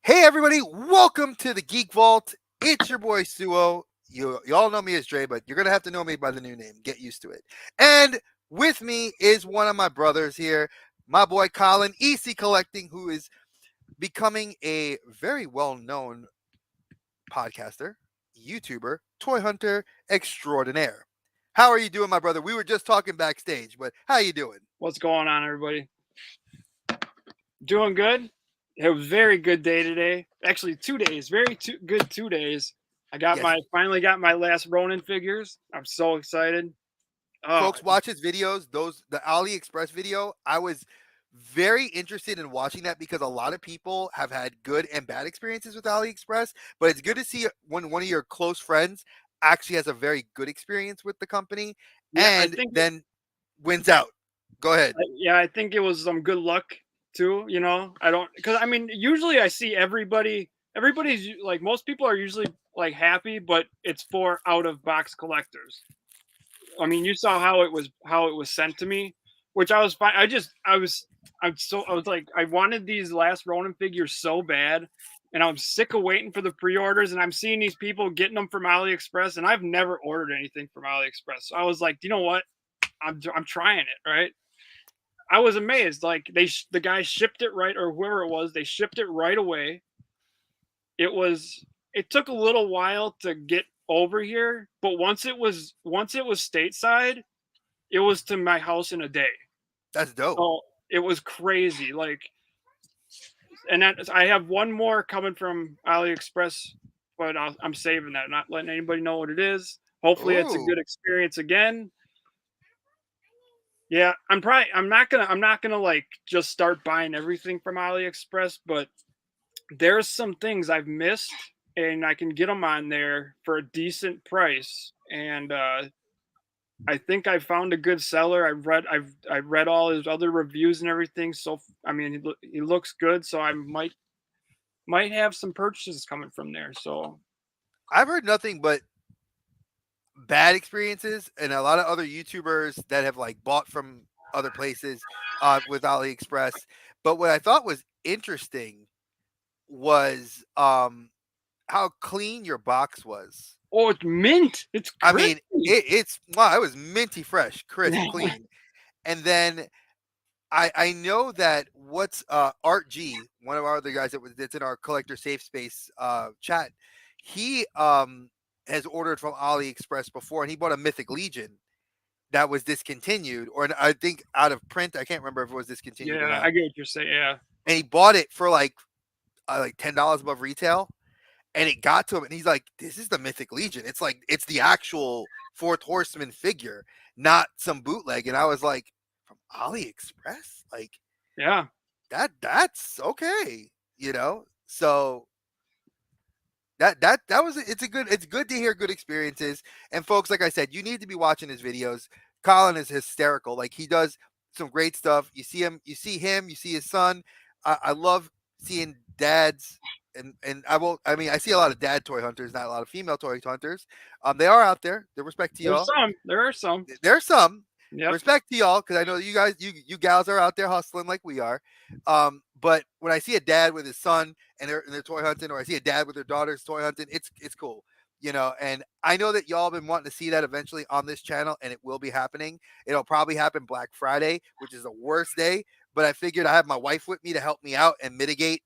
Hey everybody, welcome to the Geek Vault. It's your boy Suou. You all know me as Dre, but you're gonna have to know me by the new name. Get used to it. And with me is one of my brothers here, my boy Colin, EC Collecting, who is becoming a very well-known podcaster, YouTuber, toy hunter extraordinaire. How are you doing, my brother? We were just talking backstage, but how you doing? What's going on, everybody? Doing good. It was a very good day today. Actually, 2 days. Good 2 days. I got Yes, my finally got my last Ronin figures. I'm so excited. Oh, folks, watch his videos. The AliExpress video. I was very interested in watching that because a lot of people have had good and bad experiences with AliExpress. But it's good to see when one of your close friends actually has a very good experience with the company yeah. I and think then wins out. Go ahead. yeah, I think it was some good luck too. I don't because I mean usually I see everybody's like most people are usually like happy, but it's for out of box collectors. I mean, you saw how it was sent to me, which I was fine. I was like I wanted these last Ronin figures so bad, and I'm sick of waiting for the pre-orders. And I'm seeing these people getting them from AliExpress, and I've never ordered anything from AliExpress. So I was like, you know what? I'm trying it, right? I was amazed. Like the guy shipped it right, or whoever it was, they shipped it right away. It took a little while to get over here, but once it was stateside, it was to my house in a day. That's dope. So it was crazy. And I have one more coming from AliExpress, but I'm saving that. I'm not letting anybody know what it is. Hopefully, it's a Ooh, good experience again. Yeah, I'm not gonna like just start buying everything from AliExpress, but there's some things I've missed, and I can get them on there for a decent price. And I think I found a good seller. I read all his other reviews and everything. So I mean, he looks good. So I might have some purchases coming from there. So I've heard nothing but bad experiences and a lot of other YouTubers that have like bought from other places with AliExpress. But what I thought was interesting was how clean your box was. oh, it's mint. It's I mean, crispy. it's wow, it was minty fresh, crisp, clean. And then I know that what's Art G, one of our other guys that's in our collector safe space chat, he has ordered from AliExpress before and he bought a Mythic Legion that was discontinued or I think out of print. I can't remember if it was discontinued or Yeah, not. I get what you're saying. Yeah, And he bought it for like $10 above retail and it got to him and he's like, this is the Mythic Legion. It's like it's the actual fourth horseman figure, not some bootleg. And I was like, from AliExpress? Like yeah, that's okay, you know? So that was it's good to hear good experiences. And folks, like I said, you need to be watching his videos. Colin is hysterical. Like he does some great stuff. You see his son. I love seeing dads and I mean I see a lot of dad toy hunters, not a lot of female toy hunters. They are out there. The respect to there's y'all. some. There are some. There's some Yep. respect to y'all because I know you guys, you gals are out there hustling like we are. But when I see a dad with his son and they're toy hunting, or I see a dad with their daughters toy hunting, it's cool, you know. And I know that y'all been wanting to see that eventually on this channel, and it will be happening. It'll probably happen Black Friday, which is the worst day. But I figured I have my wife with me to help me out and mitigate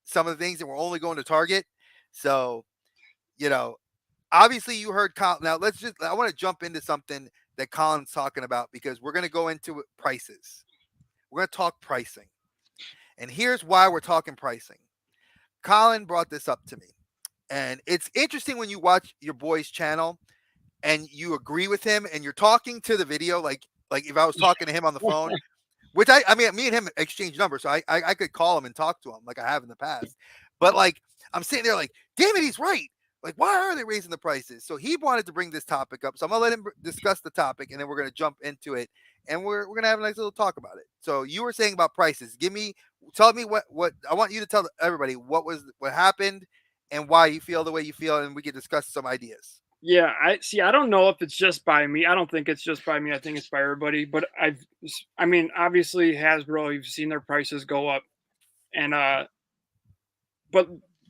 some of the things, and we're only going to Target, so you know obviously you heard Colin. Now I want to jump into something that Colin's talking about because we're going to go into prices. We're going to talk pricing. And here's why we're talking pricing. Colin brought this up to me. And it's interesting when you watch your boy's channel and you agree with him and you're talking to the video like if I was talking to him on the phone, which I mean me and him exchange numbers, so I could call him and talk to him like I have in the past. But like I'm sitting there like, damn it, he's right. Like, why are they raising the prices? So he wanted to bring this topic up. So I'm gonna let him discuss the topic, and then we're gonna jump into it, and we're gonna have a nice little talk about it. So you were saying about prices. Tell me what I want you to tell everybody what happened and why you feel the way you feel, and we can discuss some ideas. Yeah, I see. I don't know if it's just by me. I don't think it's just by me. I think it's by everybody. But I mean, obviously Hasbro. You've seen their prices go up, and but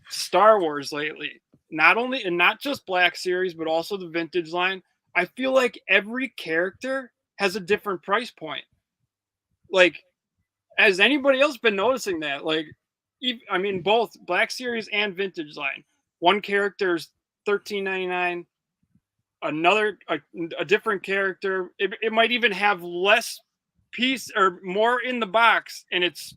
Star Wars lately, not only and not just Black Series, but also the vintage line. I feel like every character has a different price point. Like, has anybody else been noticing that? Like, I mean, both Black Series and vintage line. One character's 13.99. Another a different character. It might even have less piece or more in the box, and it's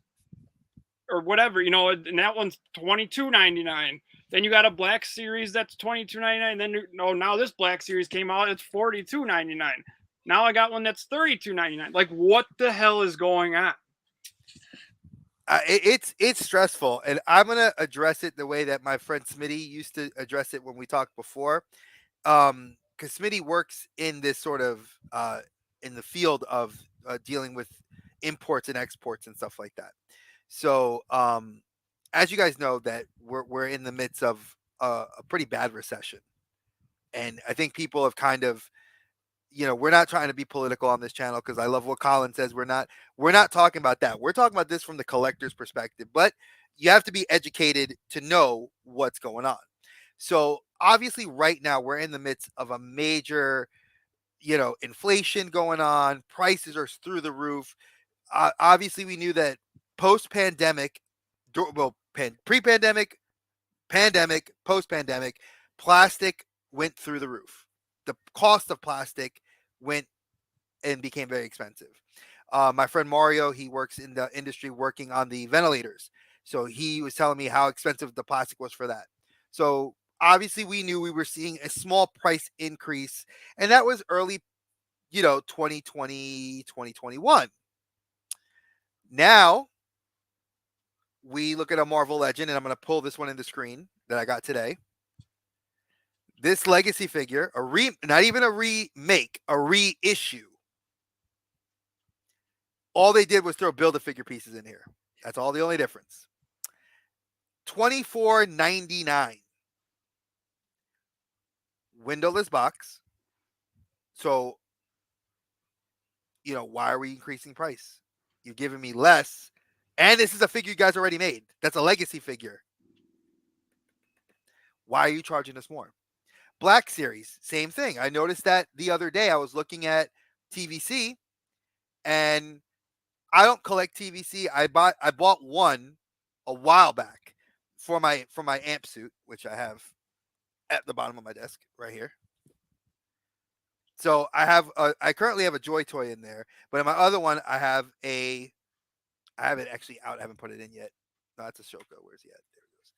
or whatever, and that one's 22.99. Then you got a Black Series that's 22.99. Then now this Black Series came out, it's 42.99. Now I got one that's 32.99. Like, what the hell is going on? It's stressful, and I'm gonna address it the way that my friend Smitty used to address it when we talked before. Because Smitty works in this sort of in the field of dealing with imports and exports and stuff like that. So, as you guys know, that we're in the midst of a pretty bad recession, and I think people have kind of, we're not trying to be political on this channel because I love what Colin says. We're not talking about that. We're talking about this from the collector's perspective, but you have to be educated to know what's going on. So obviously, right now we're in the midst of a major, inflation going on. Prices are through the roof. Obviously, we knew that post-pandemic, well, pre-pandemic, pandemic, post-pandemic, plastic went through the roof. The cost of plastic went and became very expensive. My friend Mario, he works in the industry working on the ventilators. So he was telling me how expensive the plastic was for that. So obviously we knew we were seeing a small price increase, and that was early, 2020, 2021. Now we look at a Marvel Legend, and I'm going to pull this one in the screen that I got today. This legacy figure, not even a remake, a reissue. All they did was throw Build-A-Figure pieces in here. That's all the only difference. $24.99. Windowless box. So, why are we increasing price? You're giving me less. And this is a figure you guys already made. That's a legacy figure. Why are you charging us more? Black Series, same thing. I noticed that the other day. I was looking at TVC, and I don't collect TVC. I bought one a while back for my amp suit, which I have at the bottom of my desk right here. So I currently have a Joy Toy in there, but in my other one I have it actually out. I haven't put it in yet. No, that's a Shoko. Where's he at? There it goes.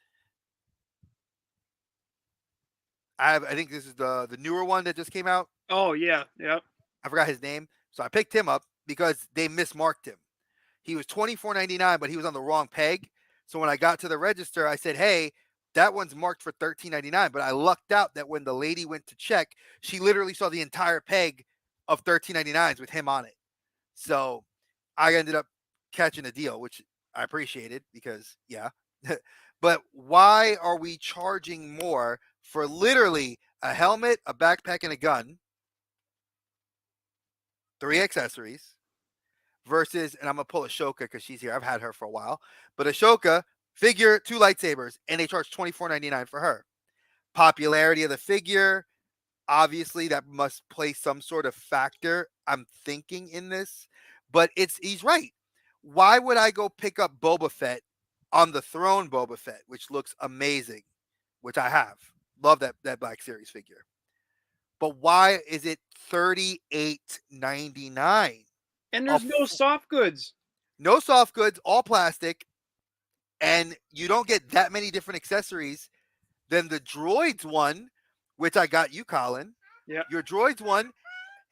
I think this is the newer one that just came out. Oh yeah, yep. I forgot his name, so I picked him up because they mismarked him. He was $24.99, but he was on the wrong peg. So when I got to the register, I said, "Hey, that one's marked for $13.99." But I lucked out that when the lady went to check, she literally saw the entire peg of $13.99s with him on it. So I ended up catching a deal, which I appreciated because, yeah. But why are we charging more for literally a helmet, a backpack, and a gun? 3 accessories versus, and I'm gonna pull Ashoka because she's here. I've had her for a while, but Ashoka figure, 2 lightsabers, and they charge $24.99 for her. Popularity of the figure, obviously, that must play some sort of factor. I'm thinking in this, but he's right. Why would I go pick up Boba Fett on the throne, Boba Fett, which looks amazing, which I have. Love that Black Series figure. But why is it $38.99? And there's no soft goods. No soft goods, all plastic, and you don't get that many different accessories than the Droids one, which I got you, Colin. Yeah. Your Droids one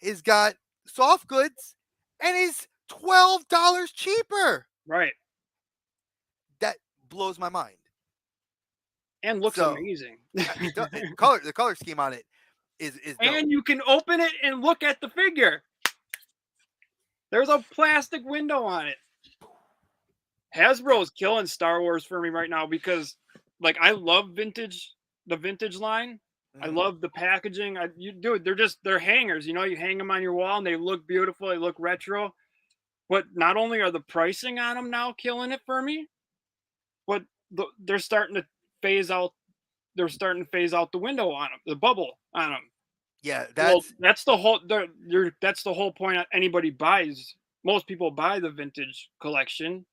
is got soft goods and is $12 cheaper. Right. That blows my mind. And looks amazing. The color scheme on it is dope. And you can open it and look at the figure. There's a plastic window on it. Hasbro is killing Star Wars for me right now because, like, I love the vintage line. Mm-hmm. I love the packaging. They're hangers. You hang them on your wall and they look beautiful. They look retro. But not only are the pricing on them now killing it for me, but they're starting to phase out. They're starting to phase out the window on them, the bubble on them. Yeah, Well, that's that's the whole. That's the whole point. Anybody buys. Most people buy the vintage collection.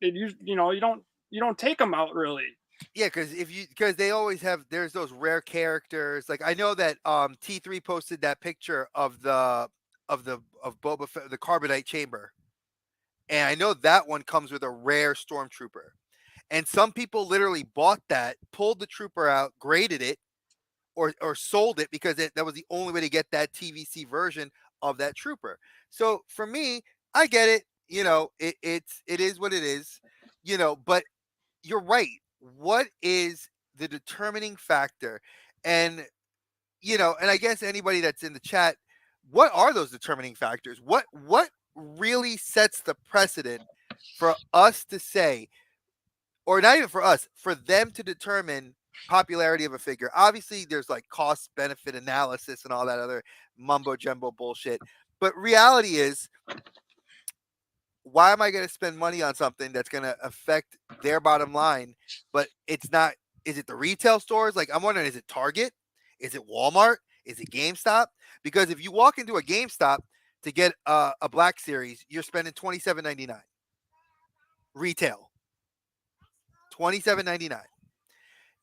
You don't take them out really. yeah, because they always have there's those rare characters. Like I know that T3 posted that picture of of Boba Fett, the Carbonite chamber, and I know that one comes with a rare stormtrooper. And some people literally bought that, pulled the trooper out, graded it, or sold it because that was the only way to get that TVC version of that trooper. So for me, I get it. It is what it is. But you're right. What is the determining factor? And and I guess anybody that's in the chat, what are those determining factors? What really sets the precedent for us to say, or not even for us, for them to determine popularity of a figure? Obviously, there's like cost benefit analysis and all that other mumbo jumbo bullshit. But reality is, why am I going to spend money on something that's going to affect their bottom line? But it's not. Is it the retail stores? Like I'm wondering, is it Target? Is it Walmart? Is it GameStop? Because if you walk into a GameStop to get a Black Series, you're spending $27.99 retail. $27.99.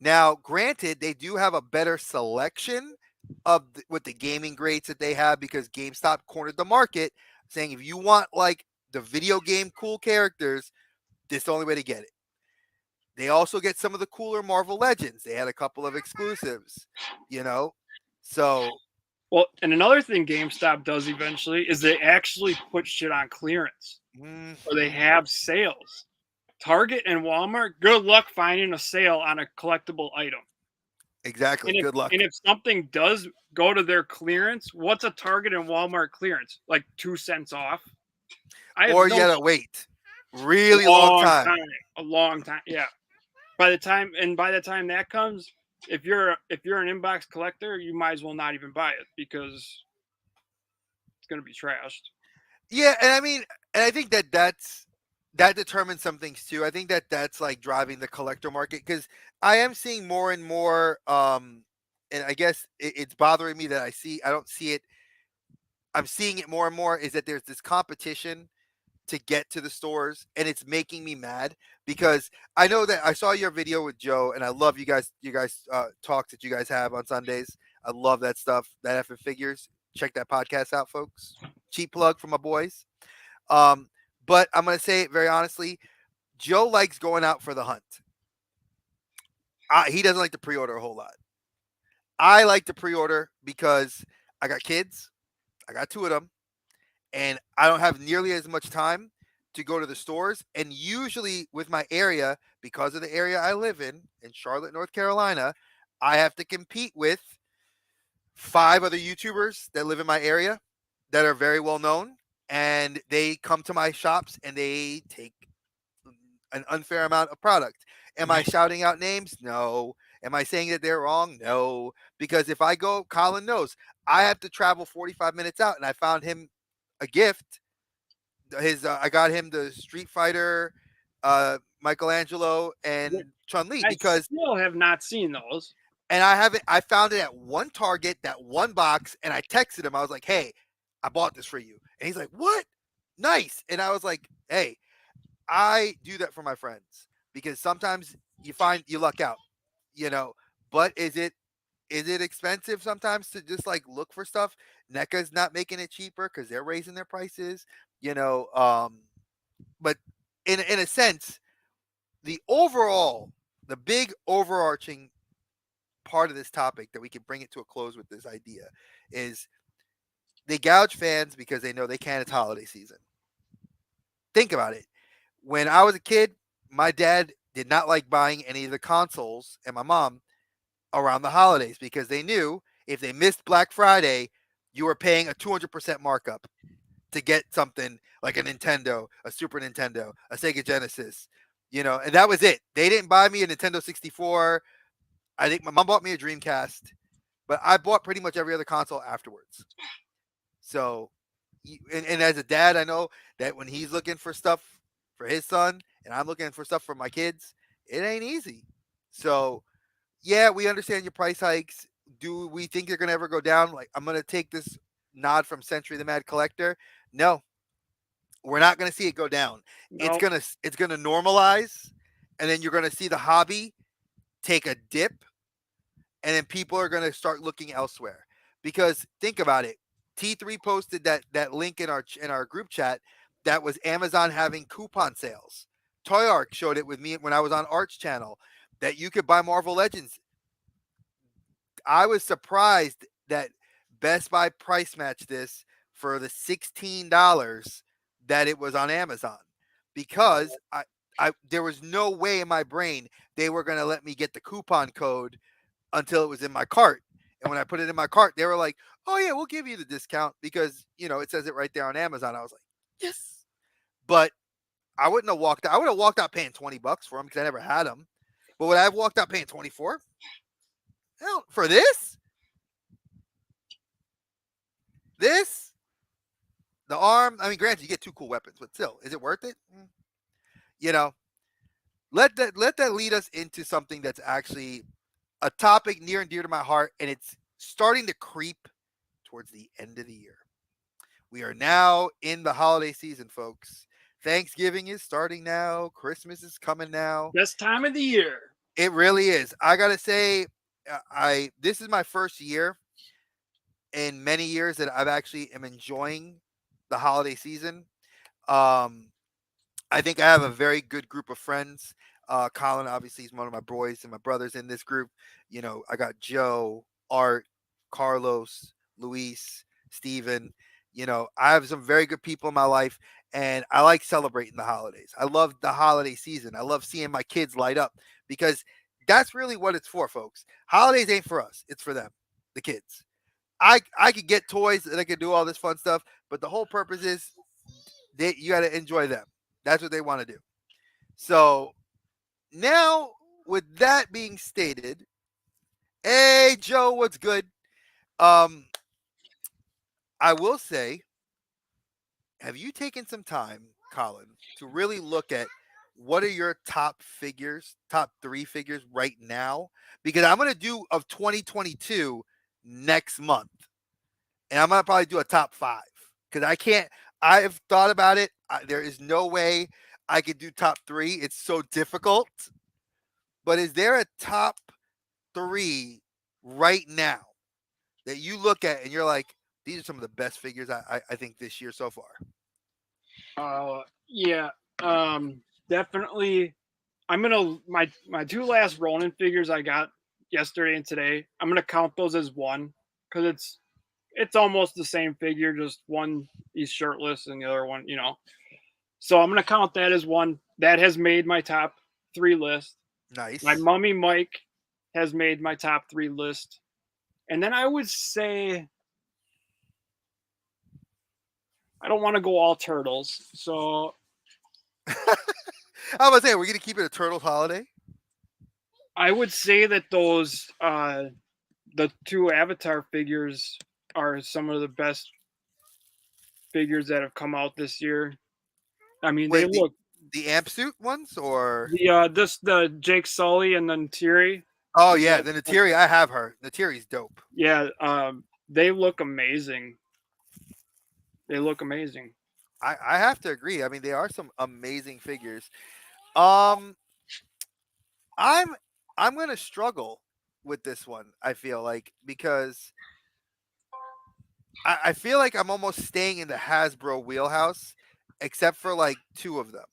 Now, granted, they do have a better selection with the gaming grades that they have because GameStop cornered the market, saying if you want like the video game cool characters, this is the only way to get it. They also get some of the cooler Marvel Legends. They had a couple of exclusives, you know. So, Well, and another thing GameStop does eventually is they actually put shit on clearance mm, or they have sales. Target and Walmart, good luck finding a sale on a collectible item. exactly. Good luck. And if something does go to their clearance, what's a Target and Walmart clearance? Like 2 cents off? I have Or you no gotta wait really long long time. time. A long time. Yeah. By the time that comes, if you're an inbox collector, you might as well not even buy it because it's gonna be trashed. Yeah, and I mean, and I think that determines some things too. I think that's like driving the collector market because I am seeing more and more. And I guess it's bothering me that I don't see it. I'm seeing it more and more. Is that there's this competition to get to the stores, and it's making me mad because I know that I saw your video with Joe, and I love you guys talks that you guys have on Sundays. I love that stuff. That F and figures. Check that podcast out, folks. Cheap plug for my boys. Um, but I'm gonna say it very honestly. Joe likes going out for the hunt. He doesn't like to pre-order a whole lot. I like to pre-order because I got kids. I got two of them, and I don't have nearly as much time to go to the stores. And usually, with my area, because of the area I live in Charlotte, North Carolina, I have to compete with 5 other YouTubers that live in my area that are very well known, and they come to my shops and they take an unfair amount of product. Am I shouting out names? No. Am I saying that they're wrong? No. Because if I go, Colin knows I have to travel 45 minutes out, and I found him a gift. I got him the Street Fighter, Michelangelo, and Chun Li I because still have not seen those. and I haven't. I found it at one Target, that one box, and I texted him. I was like, "Hey, I bought this for you," and he's like, "What? Nice!" And I was like, "Hey, I do that for my friends because sometimes you luck out, you know. But is it expensive sometimes to just like look for stuff? NECA's not making it cheaper because they're raising their prices, you know. But in a sense, the big overarching part of this topic that we can bring it to a close with this idea is they gouge fans because they know they can. It's holiday season. Think about it. When I was a kid, my dad did not like buying any of the consoles, and my mom around the holidays because they knew if they missed Black Friday, you were paying a 200% markup to get something like a Nintendo, a Super Nintendo, a Sega Genesis, and that was it. They didn't buy me a Nintendo 64. I think my mom bought me a Dreamcast, but I bought pretty much every other console afterwards. So, and as a dad, I know that when he's looking for stuff for his son and I'm looking for stuff for my kids, It ain't easy. So yeah, we understand your price hikes. Do we think they're gonna ever go down? Like I'm gonna take this nod from Century the Mad Collector. No, we're not gonna see it go down. It's No, gonna normalize, and then you're gonna see the hobby take a dip, and then people are gonna start looking elsewhere. Because think about it, T3 posted that link in our group chat that was Amazon having coupon sales. Toy Arc showed it with me when I was on Arch channel that you could buy Marvel Legends. I was surprised that Best Buy price matched this for the $16 that it was on Amazon because I there was no way in my brain they were going to let me get the coupon code until it was in my cart. And when I put it in my cart, they were like, "Oh yeah, we'll give you the discount because it says it right there on Amazon." I was like, "Yes," but I wouldn't have walked out. I would have walked out paying $20 for them because I never had them. But would I have walked out paying 24? Hell, for this? This? The arm? I mean, granted, you get two cool weapons, but still, is it worth it? You know, let that lead us into something that's actually a topic near and dear to my heart, and it's starting to creep towards the end of the year. We are now in the holiday season, folks. Thanksgiving is starting now. Christmas is coming now. best time of the year. It really is. I gotta say, I this is my first year in many years that I've actually am enjoying the holiday season. Um, I think I have a very good group of friends. Colin, obviously, is one of my boys and my brothers in this group. I got Joe, Art, Carlos, Luis, Steven. I have some very good people in my life, and I like celebrating the holidays. I love the holiday season. I love seeing my kids light up because that's really what it's for, folks. Holidays ain't for us, it's for them, the kids. I could get toys and I could do all this fun stuff, but the whole purpose is you got to enjoy them. That's what they want to do. So now, with that being stated, hey Joe, what's good? Um, I will say, have you taken some time, Colin, to really look at what are your top figures, top three figures right now? Because I'm gonna do of 2022 next month, and I'm gonna probably do a top five because I can't. I've thought about it. There is no way I could do top three. It's so difficult. But is there a top three right now that you look at and you're like, these are some of the best figures I think this year so far? Yeah, definitely. I'm gonna my two last Ronin figures I got yesterday and today. I'm gonna count those as one because it's almost the same figure, just one he's shirtless and the other one, So I'm gonna count that as one. That has made my top three list. My Nice. mummy Mike has made my top three list. And then I would say I don't want to go all turtles. So I was saying, we're gonna keep it a Turtles holiday. I would say that those the two Avatar figures are some of the best figures that have come out this year. I mean, they Wait, the look the amp suit ones or? the Jake Sully and then Tiri. Oh yeah, the Natiri. I have her. Natiri's dope. Yeah, they look amazing. They look amazing. I have to agree. I mean, they are some amazing figures. Um, I'm I'm gonna struggle with this one. I feel like because I feel like I'm almost staying in the Hasbro wheelhouse, except for like two of them.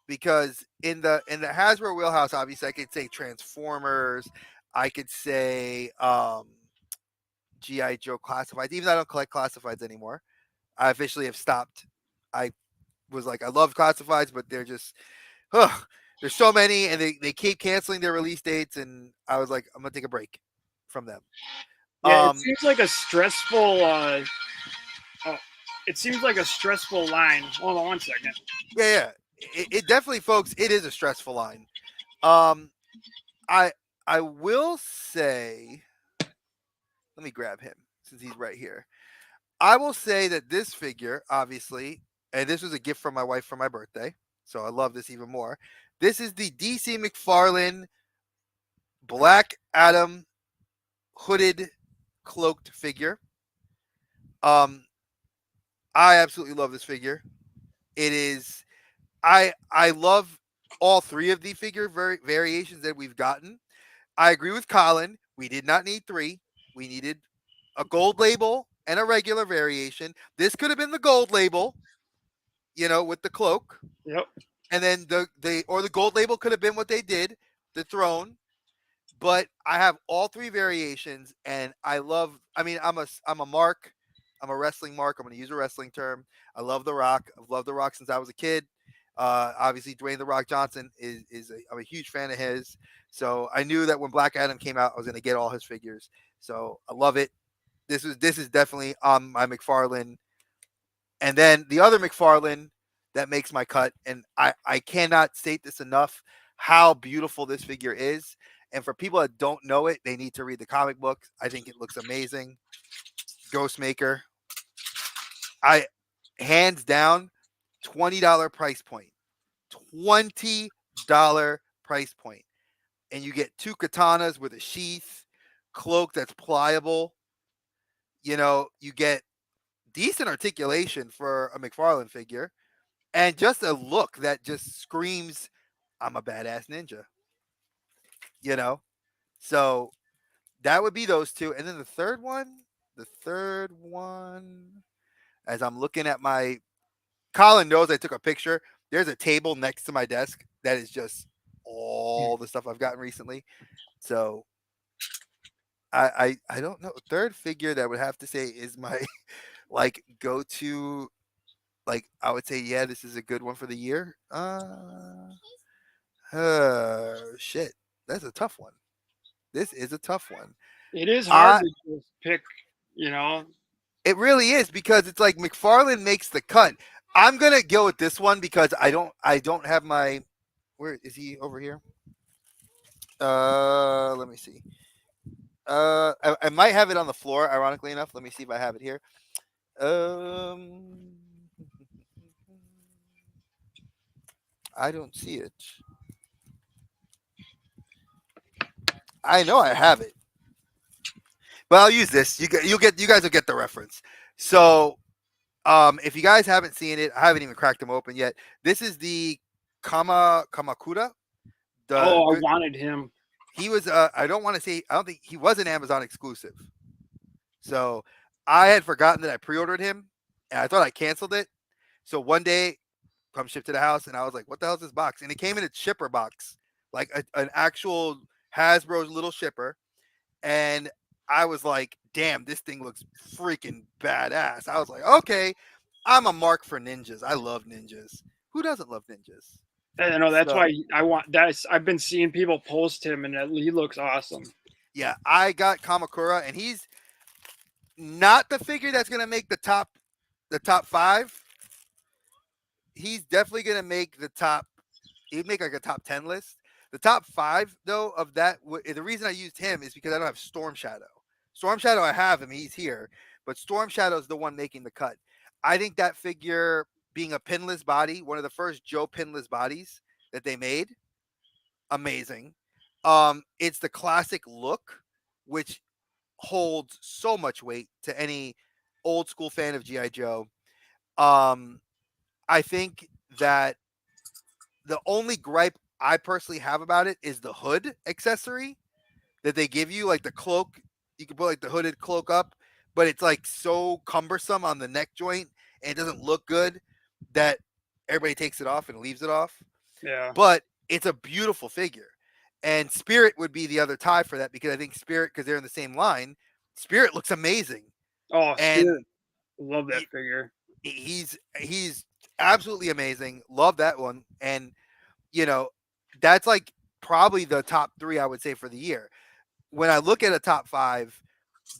Because in the Hasbro wheelhouse, obviously, I could say Transformers. I could say GI Joe classifieds. Even though I don't collect classifieds anymore, I officially have stopped. I was like, I love classifieds, but they're just, ugh, there's so many, and they keep canceling their release dates, and I was like, I'm gonna take a break from them. Yeah, Um, uh, it seems like a stressful line. Hold on one second. yeah. It definitely, folks, it is a stressful line. Um, I I will say, let me grab him since he's right here. I will say that this figure, obviously, and this was a gift from my wife for my birthday, so I love this even more. This is the DC McFarlane Black Adam hooded cloaked figure. Um, I absolutely love this figure. It is I love all three of the figure variations that we've gotten. I agree with Colin. We did not need three. We needed a gold label and a regular variation. This could have been the gold label, with the cloak, Yep. and then the gold label could have been what they did, the throne. But I have all three variations, and I love. I mean, I'm a mark. I'm a wrestling mark. I'm going to use a wrestling term. I love The Rock. I've loved The Rock since I was a kid. Obviously, Dwayne The Rock Johnson I'm a huge fan of his. So I knew that when Black Adam came out, I was going to get all his figures. So I love it. This is definitely on my McFarlane. And then the other McFarlane that makes my cut, and I cannot state this enough, how beautiful this figure is. And for people that don't know it, they need to read the comic book. I think it looks amazing. Ghostmaker. I hands down $20 price point. $20 price point. And you get two katanas with a sheath, cloak that's pliable. You get decent articulation for a McFarlane figure, and just a look that just screams, I'm a badass ninja. You know? So that would be those two. And then the third one, as I'm looking at my Colin knows I took a picture. There's a table next to my desk that is just all the stuff I've gotten recently. So I don't know. Third figure that I would have to say is my like go to, like I would say, yeah, this is a good one for the year. Shit. That's a tough one. This is a tough one. It is hard I to just pick, you know. It really is, because it's like McFarlane makes the cut. I'm gonna go with this one because I don't have my, where is he, over here? Let me see. I might have it on the floor, ironically enough. Let me see if I have it here. Um I don't see it. I know I have it, but I'll use this. You guys will get the reference. So, if you guys haven't seen it, I haven't even cracked them open yet. This is the Kamakura. The Oh, I good. wanted him. He was. I don't want to say. I don't think he was an Amazon exclusive. So I had forgotten that I pre-ordered him, and I thought I canceled it. So one day, come shipped to the house, and I was like, "What the hell is this box?" And it came in a shipper box, like an actual Hasbro's little shipper. And I was like, "Damn, this thing looks freaking badass." I was like, "Okay, I'm a mark for ninjas. I love ninjas. Who doesn't love ninjas?" I know that's So why I want that. I've been seeing people post him, and he looks awesome. yeah, I got Kamakura, and he's not the figure that's gonna make the top five. He's definitely gonna make the top. He'd make like a top 10 list. The top five though of that. The reason I used him is because I don't have Storm Shadow. Storm Shadow, I have him. He's here, but Storm Shadow is the one making the cut. I think that figure, being a pinless body, one of the first Joe pinless bodies that they made, amazing. It's the classic look, which holds so much weight to any old school fan of GI Joe. Um, I think that the only gripe I personally have about it is the hood accessory that they give you, like the cloak. You can put like the hooded cloak up, but it's like so cumbersome on the neck joint, and it doesn't look good, that everybody takes it off and leaves it off. Yeah. But it's a beautiful figure. And Spirit would be the other tie for that, because I think Spirit, because they're in the same line, Spirit looks amazing. Oh, And Spirit. Love that he, figure. he's absolutely amazing. Love that one. And you know, that's like probably the top three I would say for the year. When I look at a top five,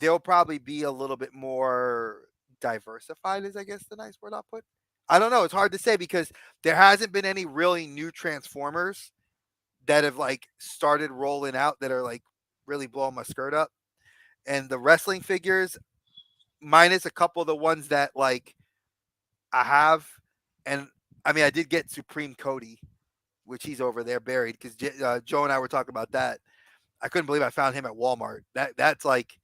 they'll probably be a little bit more diversified, is I guess the nice word I'll put. I don't know. It's hard to say because there hasn't been any really new Transformers that have like started rolling out that are like really blowing my skirt up. And the wrestling figures, minus a couple of the ones that like I have, and I mean I did get Supreme Cody. which he's over there buried because Joe and I were talking about that. I couldn't believe I found him at Walmart. That's like,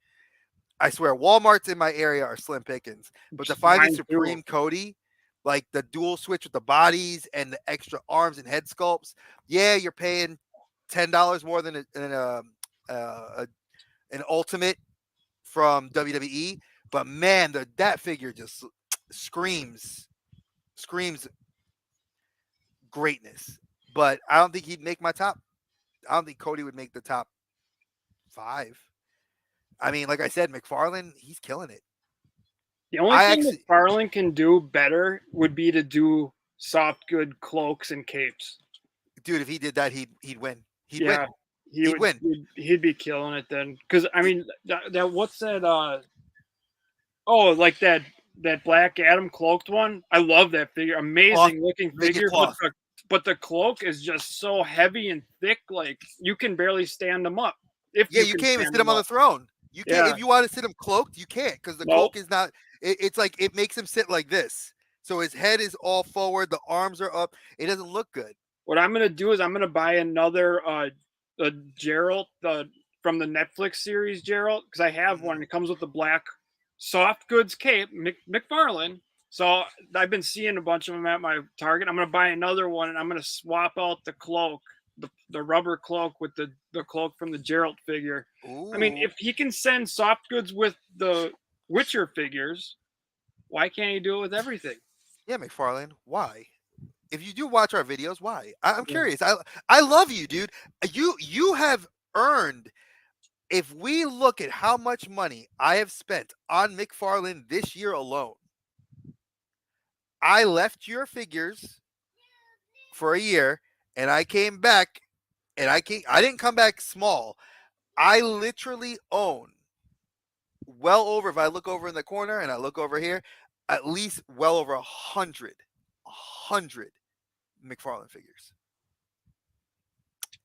I swear, Walmarts in my area are slim pickings. But to find the Mine too. Supreme Cody, like the dual switch with the bodies and the extra arms and head sculpts, yeah, you're paying $10 more than uh, an Ultimate from WWE. But man, that figure just screams greatness. But I don't think he'd make my top. I don't think Cody would make the top 5. I mean, like I said, McFarlane, he's killing it. The only I thing actually, McFarlane can do better would be to do soft good cloaks and capes. dude, if he did that, he'd win. He'd Yeah, win. he He'd would. win. He'd be killing it then. Because I mean, that what's that? Oh, like that Black Adam cloaked one. I love that figure. Cloth, Amazing looking make it figure, cloth. but the cloak is just so heavy and thick. Like you can barely stand them up. If Yeah, you you can can't even stand sit him them on the up. throne. You can't Yeah. if you want to sit him cloaked. You can't because the No. cloak is not. It's like it makes him sit like this, so his head is all forward. The arms are up. It doesn't look good. What I'm gonna do is I'm gonna buy another Gerald from the Netflix series Gerald because I have one. Mhm. It comes with the black soft goods cape McFarlane. So I've been seeing a bunch of them at my Target. I'm gonna buy another one and I'm gonna swap out the cloak, the rubber cloak with the cloak from the Gerald figure. I mean, Ooh, if he can send soft goods with the Witcher figures, why can't he do it with everything? yeah, McFarlane. Why? If you do watch our videos, why? I'm Yeah. curious. I love you, dude. You have earned. If we look at how much money I have spent on McFarlane this year alone, I left your figures for a year and I came back and I didn't come back small. I literally own well over, if I look over in the corner and I look over here, at least well over a hundred McFarlane figures.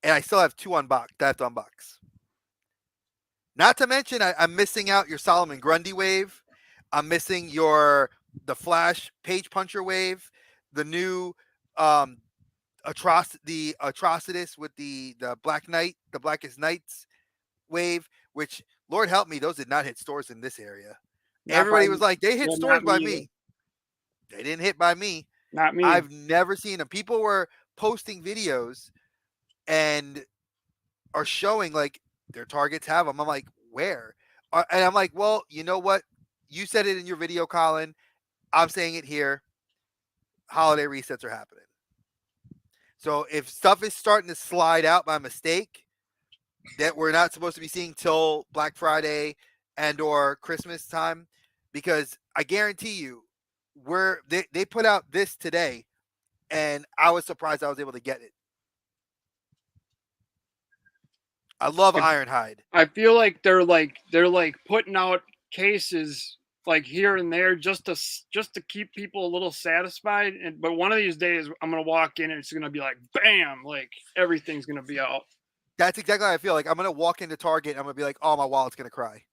And I still have 2 unboxed that I have to unbox. Not to mention I'm missing out your Solomon Grundy wave. I'm missing the Flash Page Puncher wave, the new um the Atrocitus with the Black Knight, the Blackest Knights wave, which Lord help me, those did not hit stores in this area. Not by Everybody was like, they hit yeah, stores not by me either. me. They didn't hit by me. Not me. I've never seen them. People were posting videos and are showing like their targets have them. I'm like, where? And I'm like, well, you know what? You said it in your video, Colin. I'm saying it here. Holiday resets are happening. So if stuff is starting to slide out by mistake that we're not supposed to be seeing till Black Friday and or Christmas time, because I guarantee you, they put out this today, and I was surprised I was able to get it. I love I, Ironhide. I feel like they're like putting out cases like here and there just to keep people a little satisfied. And but one of these days I'm gonna walk in and it's gonna be like bam, like everything's gonna be out. That's exactly how I feel. Like I'm gonna walk into Target and I'm gonna be like, oh, my wallet's gonna cry.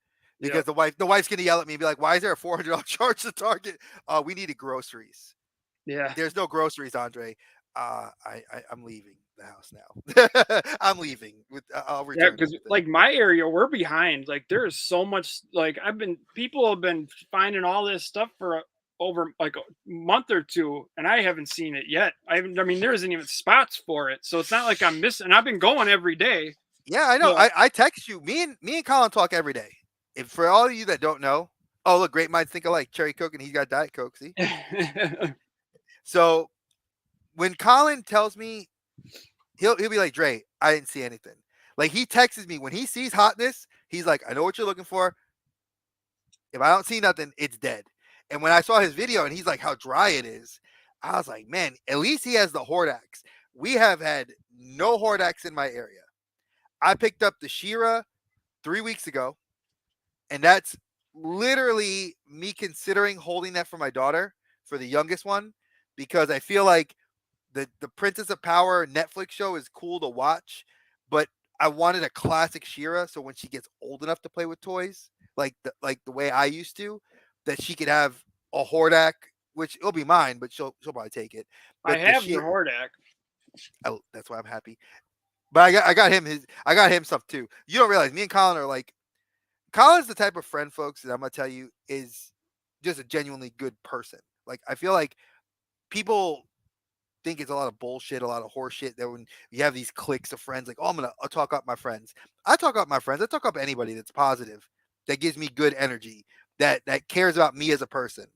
Yep. Because the wife's gonna yell at me and be like, why is there a $400 charge to Target? We needed groceries. Yeah. There's no groceries, Andre. I'm leaving the house now. I'm leaving. I'll Yeah, return because everything. like my area, we're behind. Like there is so much. Like people have been finding all this stuff for over like a month or two, and I haven't seen it yet. I haven't. I mean, there isn't even spots for it, so it's not like I'm missing. And I've been going every day. Yeah, I know. So I text you. Me and Colin talk every day. If for all of you that don't know, oh look, great minds think alike. Cherry Coke and he's got Diet Coke. See, so when Colin tells me he'll be like, Dre, I didn't see anything. Like he texts me when he sees hotness, he's like, I know what you're looking for. If I don't see nothing, it's dead. And when I saw his video and he's like how dry it is, I was like, man, at least he has the Hordax. We have had no Hordax in my area. I picked up the Shira 3 weeks ago, and that's literally me considering holding that for my daughter, for the youngest one, because I feel like the Princess of Power Netflix show is cool to watch, but I wanted a classic Shira, so when she gets old enough to play with toys, like the way I used to, that she could have a Hordak, which it'll be mine, but she'll probably take it. I But the have your Shira, Hordak. That's why I'm happy. But I got him stuff too. You don't realize me and Colin are like Colin's the type of friend, folks, that I'm gonna tell you is just a genuinely good person. Like I feel like people think it's a lot of bullshit, a lot of horse shit that when you have these cliques of friends, like, oh, I'll talk up my friends. I talk up my friends. I talk up anybody that's positive, that gives me good energy, that cares about me as a person.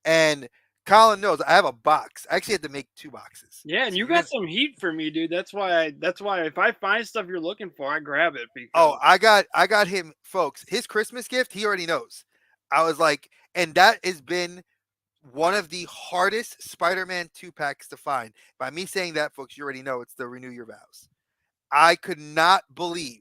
And Colin knows I have a box. I actually had to make 2 boxes. Yeah, and So you you're got gonna some heat for me, dude. That's why if I find stuff you're looking for, I grab it because Oh, I got him, folks. His Christmas gift, he already knows. I was like, and that has been one of the hardest Spider-Man 2 packs to find. By me saying that, folks, you already know it's the Renew Your Vows. I could not believe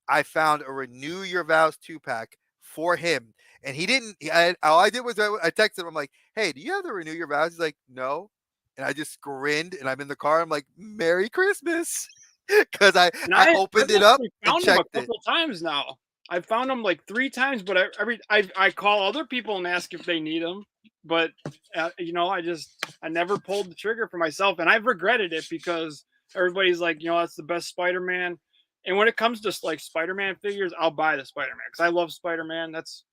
I found a Renew Your Vows 2 pack for him. And he didn't, all I did was I texted him, I'm like, hey, do you have the Renew Your Vows? He's like, no. And I just grinned and I'm in the car. I'm like, Merry Christmas. Because and I I've opened it up actually and found them a checked it. couple times now. I've found them like 3 times, but I call other people and ask if they need them. But I never pulled the trigger for myself, and I've regretted it because everybody's like, that's the best Spider-Man. And when it comes to like Spider-Man figures, I'll buy the Spider-Man because I love Spider-Man. That's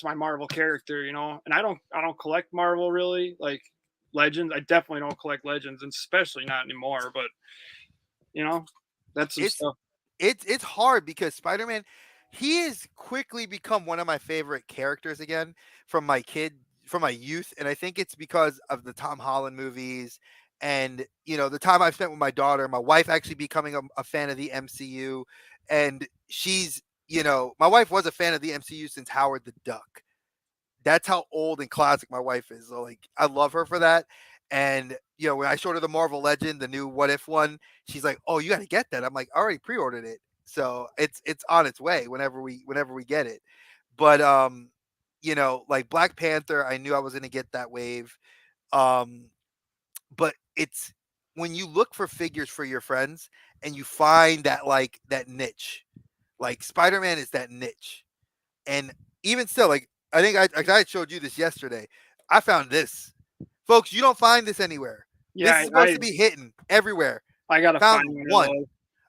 my Marvel character, and I don't collect Marvel really, like Legends. I definitely don't collect Legends, and especially not anymore. But you know, that's some It's stuff. it's hard because Spider-Man, he has quickly become one of my favorite characters again from my youth, and I think it's because of the Tom Holland movies and the time I've spent with my daughter, my wife actually becoming a fan of the MCU, and she's my wife was a fan of the MCU since Howard the Duck. That's how old and classic my wife is. So like I love her for that. And when I showed her the Marvel Legend, the new What If one, she's like, "Oh, you got to get that." I'm like, "I already pre-ordered it." So it's on its way whenever we get it. But like Black Panther, I knew I was going to get that wave. Um but it's when you look for figures for your friends and you find that like that niche. Like Spider-Man is that niche. And even still, like I think I showed you this yesterday. I found this, folks. You don't find this anywhere. Yeah, This is supposed to be hidden everywhere. I gotta Found find one of one. those.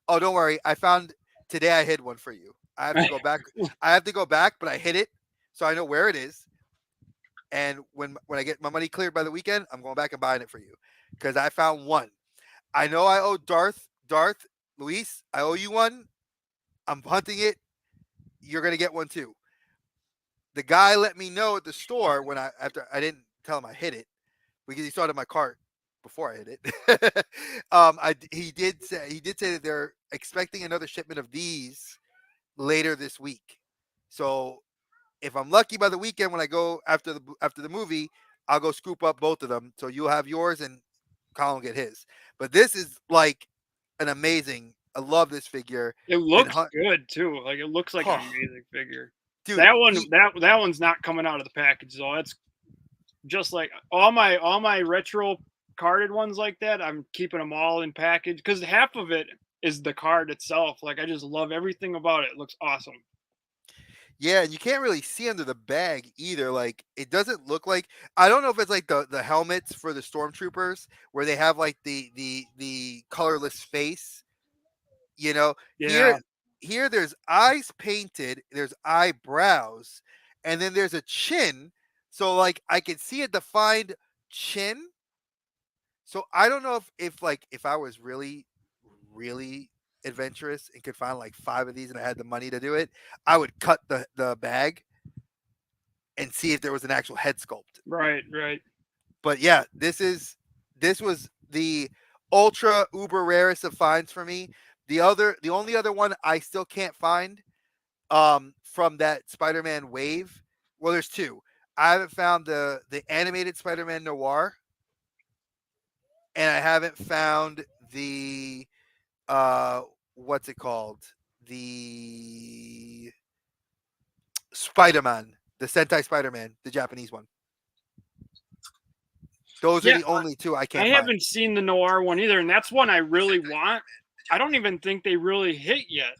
Oh, don't worry. I found today. I hid one for you. I have to go back. I have to go back, but I hid it so I know where it is. And when I get my money cleared by the weekend, I'm going back and buying it for you because I found one. I know I owe Darth, Luis. I owe you one. I'm hunting it. You're gonna get one too. The guy let me know at the store when after I didn't tell him I hit it because he saw it in my cart before I hit it. He did say that they're expecting another shipment of these later this week. So if I'm lucky by the weekend when I go after the movie, I'll go scoop up both of them. So you'll have yours and Colin will get his. But this is like an amazing. I love this figure. It Been looks hunt. good too. Like it looks like an Oh, amazing figure. dude, That one, he that one's not coming out of the package though. That's just like all my retro carded ones like that. I'm keeping them all in package because half of it is the card itself. Like I just love everything about it. It looks awesome. Yeah, and you can't really see under the bag either. Like it doesn't look like I don't know if it's like the helmets for the stormtroopers where they have like the colorless face. You know, Yeah, here there's eyes painted, there's eyebrows, and then there's a chin. So like I can see a defined chin. So I don't know if I was really adventurous and could find like 5 of these and I had the money to do it, I would cut the bag and see if there was an actual head sculpt. right, right. But yeah, this was the ultra uber rarest of finds for me. The only other one I still can't find from that Spider-Man wave. Well, there's two. I haven't found the animated Spider-Man Noir, and I haven't found the uh what's it called? The Spider-Man, the Sentai Spider-Man, the Japanese one. Those are Yeah, the only two I I can't find. haven't seen the noir one either, and that's one I really want. I don't even think they really hit yet.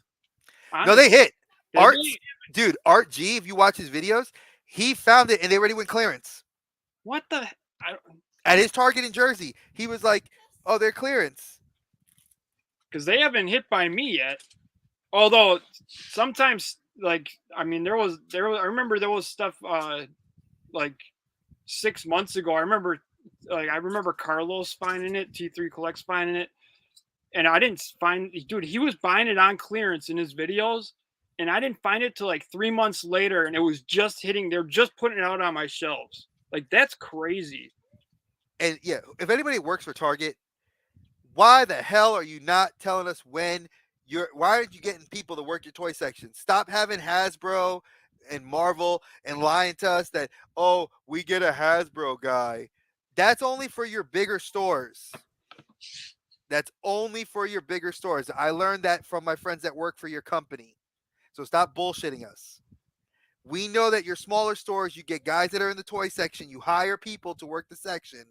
No, Honestly, they hit. did Art, they? dude, Art G. If you watch his videos, he found it and they already went clearance What the? at his Target in Jersey. He was like, "Oh, they're clearance." because they haven't hit by me yet. Although sometimes, like, I mean, I remember there was stuff like 6 months ago. I remember Carlos finding it, T3 Collects finding it, and I didn't find, dude, he was buying it on clearance in his videos, and I didn't find it till like 3 months later, and it was just hitting. They're just putting it out on my shelves. Like, that's crazy. And yeah, if anybody works for Target, why the hell are you not telling us when why aren't you getting people to work your toy section? Stop having Hasbro and Marvel and lying to us that, oh, we get a Hasbro guy. That's only for your bigger stores. That's only for your bigger stores. I learned that from my friends that work for your company. So stop bullshitting us. We know that your smaller stores, you get guys that are in the toy section, you hire people to work the section.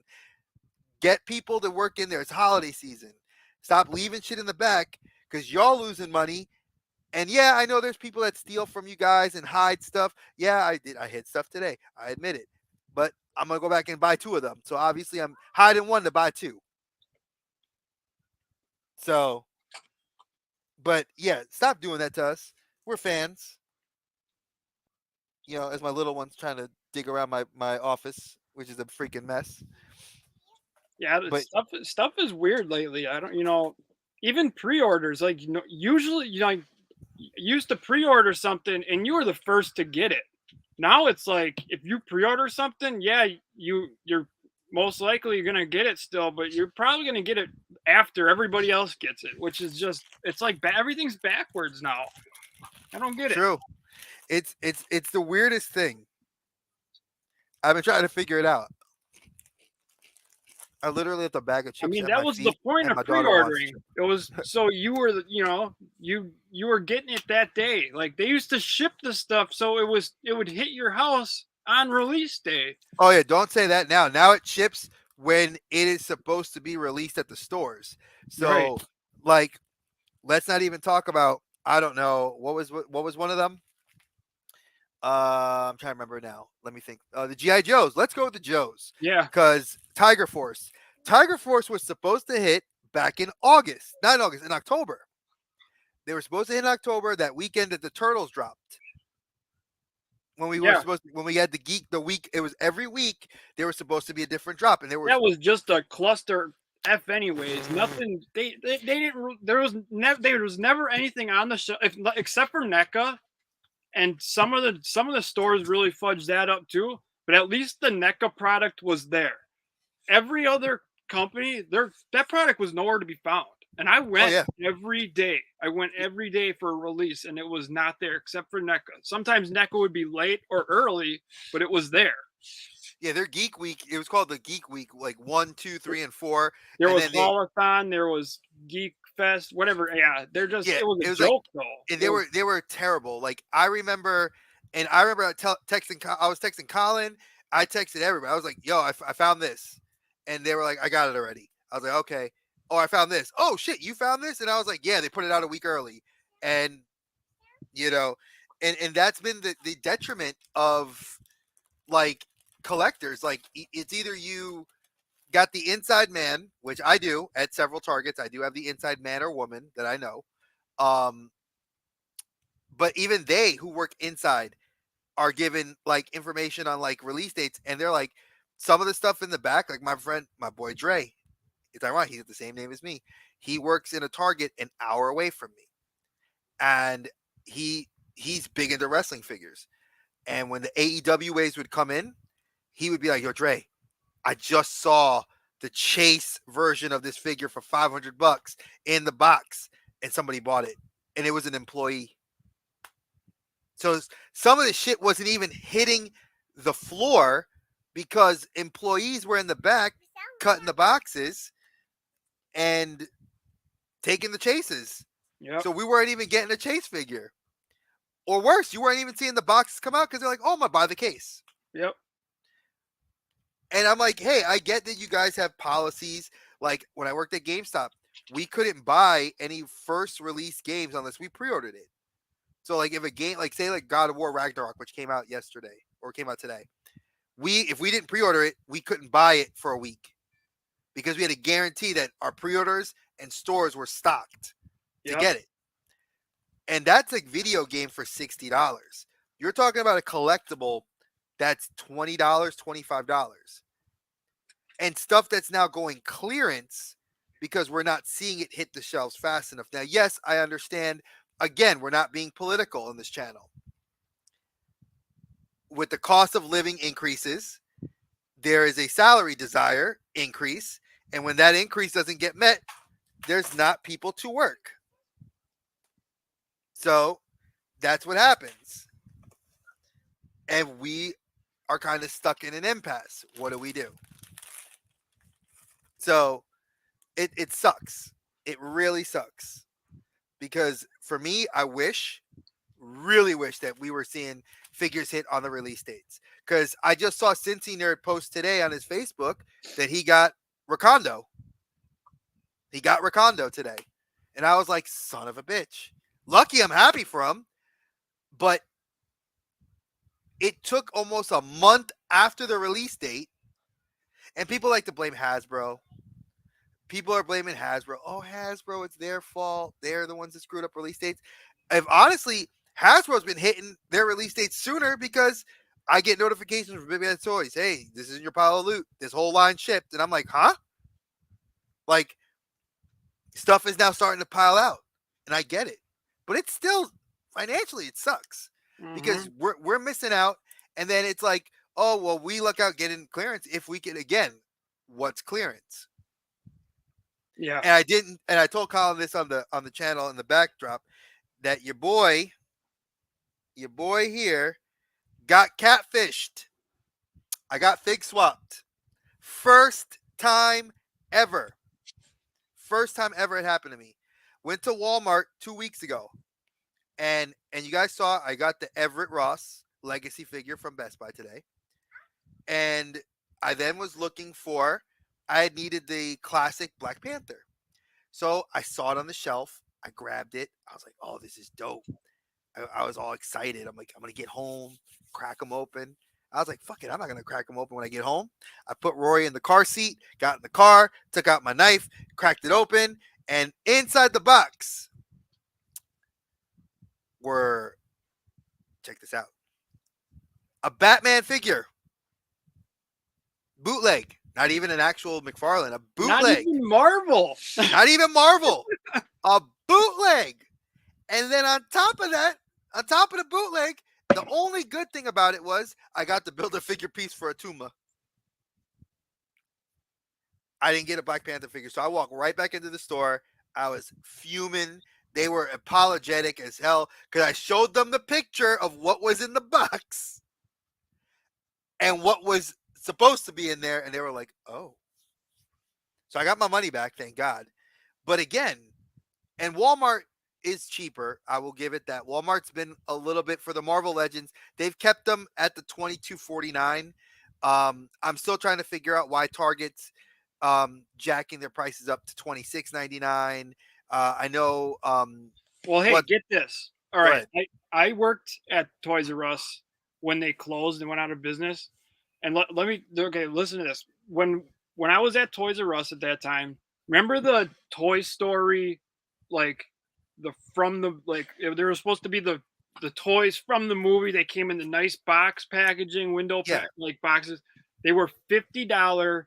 Get people to work in there. It's holiday season. Stop leaving shit in the back because y'all losing money. And yeah, I know there's people that steal from you guys and hide stuff. Yeah, I did. I hid stuff today. I admit it. But I'm going to go back and buy 2 of them. So obviously I'm hiding one to buy 2. So, but yeah, stop doing that to us. We're fans. As my little one's trying to dig around my office, which is a freaking mess. Yeah, But stuff is weird lately. I don't, even pre-orders. Like, usually, you used to pre-order something and you were the first to get it. Now it's like, if you pre-order something, yeah, you're most likely gonna get it still, but you're probably gonna get it after everybody else gets it, which is just, it's like everything's backwards now. I don't get it. true. It's the weirdest thing. I've been trying to figure it out. I literally have a bag of I chips mean, at that my was the feet, point and of my daughter wants pre-ordering. chips. It was so you were, you were getting it that day. Like, they used to ship the stuff, so it would hit your house on release day. Oh yeah, don't say that now. Now it ships when it is supposed to be released at the stores. Right. So, like, let's not even talk about. I don't know what was one of them. I'm trying to remember now. Let me think. The GI Joes. Let's go with the Joes Yeah. because Tiger Force. Tiger Force was supposed to hit back in August, not in August, in October. They were supposed to hit in October, that weekend that the Turtles dropped. Yeah. When we had the Geek the week, it was every week there was supposed to be a different drop, and there was That was just a cluster F anyways. Nothing, they didn't, there was never anything on the show, except for NECA, and some of the stores really fudged that up too, but at least the NECA product was there. Every other company, that product was nowhere to be found. And I oh went yeah. every day. I went every day for a release, and it was not there except for NECA. Sometimes NECA would be late or early, but it was there. Yeah, their Geek Week. It was called the Geek Week, like 1, 2, 3, and 4, There and was then they Haulathon, there was Geek Fest, whatever. Yeah, yeah, it was it a was like, joke though. and It was, they were terrible. Like I remember, texting. I was texting Colin. I texted everybody. I was like, "Yo, I found this," and they were like, "I got it already." I was like, "Okay." Oh, I found this. Oh shit, you found this? And I was like, "Yeah, they put it out a week early," and you know, and that's been the detriment of like collectors. Like it's either you got the inside man, which I do at several Targets. I do have the inside man or woman that I know. Um, but even they who work inside are given like information on like release dates, and they're like some of the stuff in the back. Like my boy Dre, it's ironic he's the same name as me. He works in a Target an hour away from me, and he's big into wrestling figures. And when the AEW waves would come in, he would be like, "Yo, Dre, I just saw the Chase version of this figure for $500 in the box, and somebody bought it, and it was an employee." So some of the shit wasn't even hitting the floor because employees were in the back cutting the boxes and taking the chases. yep, So we weren't even getting a chase figure. Or worse, you weren't even seeing the boxes come out because they're like, "Oh, I'm gonna buy the case." yep. And I'm like, "Hey, I get that you guys have policies. Like when I worked at GameStop, we couldn't buy any first release games unless we pre-ordered it. So like if a game like say like God of War Ragnarok, which came out yesterday or came out today, if we didn't pre-order it, we couldn't buy it for a week because we had to guarantee that our pre-orders and stores were stocked to Yep. get it. And that's a video game for $60. You're talking about a collectible that's $20, $25. And stuff that's now going clearance because we're not seeing it hit the shelves fast enough. Now, yes, I understand. Again, we're not being political on this channel. With the cost of living increases, there is a salary desire increase. And when that increase doesn't get met, there's not people to work. So that's what happens. And we are kind of stuck in an impasse. What do we do? So it sucks. It really sucks. Because for me, I really wish that we were seeing figures hit on the release dates. Because I just saw Cincy Nerd post today on his Facebook that he got Rakondo. He got Rakondo today. And I was like, son of a bitch. Lucky, I'm happy for him. But it took almost a month after the release date. And people like to blame Hasbro. People are blaming Hasbro. Oh, Hasbro, it's their fault. They're the ones that screwed up release dates. If honestly, Hasbro's been hitting their release dates sooner because I get notifications from Big Bad Toys. Hey, this is in your pile of loot. This whole line shipped. And I'm like, huh? Like, stuff is now starting to pile out. And I get it. But it's still, financially, it sucks. Because we're missing out. And then it's like, oh, well, we luck out getting clearance if we can, again, what's clearance? Yeah. And I told Colin this on the channel in the backdrop that your boy here got catfished. I got fig swapped. First time ever. First time ever it happened to me. Went to Walmart 2 weeks ago. And you guys saw I got the Everett Ross legacy figure from Best Buy today. And I then was looking for, I had needed the classic Black Panther. So I saw it on the shelf. I grabbed it. I was like, oh, this is dope. I was all excited. I'm like, I'm going to get home, crack them open. I was like, fuck it. I'm not going to crack them open when I get home. I put Rory in the car seat, got in the car, took out my knife, cracked it open. And inside the box were, check this out, a Batman figure. Bootleg. Not even an actual McFarlane. A bootleg. Not even Marvel. Not even Marvel. A bootleg. And then on top of that, on top of the bootleg, the only good thing about it was I got to build a figure piece for a Tuma. I didn't get a Black Panther figure, so I walked right back into the store. I was fuming. They were apologetic as hell because I showed them the picture of what was in the box and what was supposed to be in there, and they were like, oh. So I got my money back, thank God. But again, and Walmart is cheaper. I will give it that. Walmart's been a little bit for the Marvel Legends. They've kept them at the $22.49. I'm still trying to figure out why Target's jacking their prices up to $26.99. I know. Well, hey, get this. All Go right, ahead. I worked at Toys R Us when they closed and went out of business. And let me listen to this. When I was at Toys R Us at that time, remember the Toy Story, like there was supposed to be the toys from the movie. They came in the nice box packaging, window like boxes. They were $50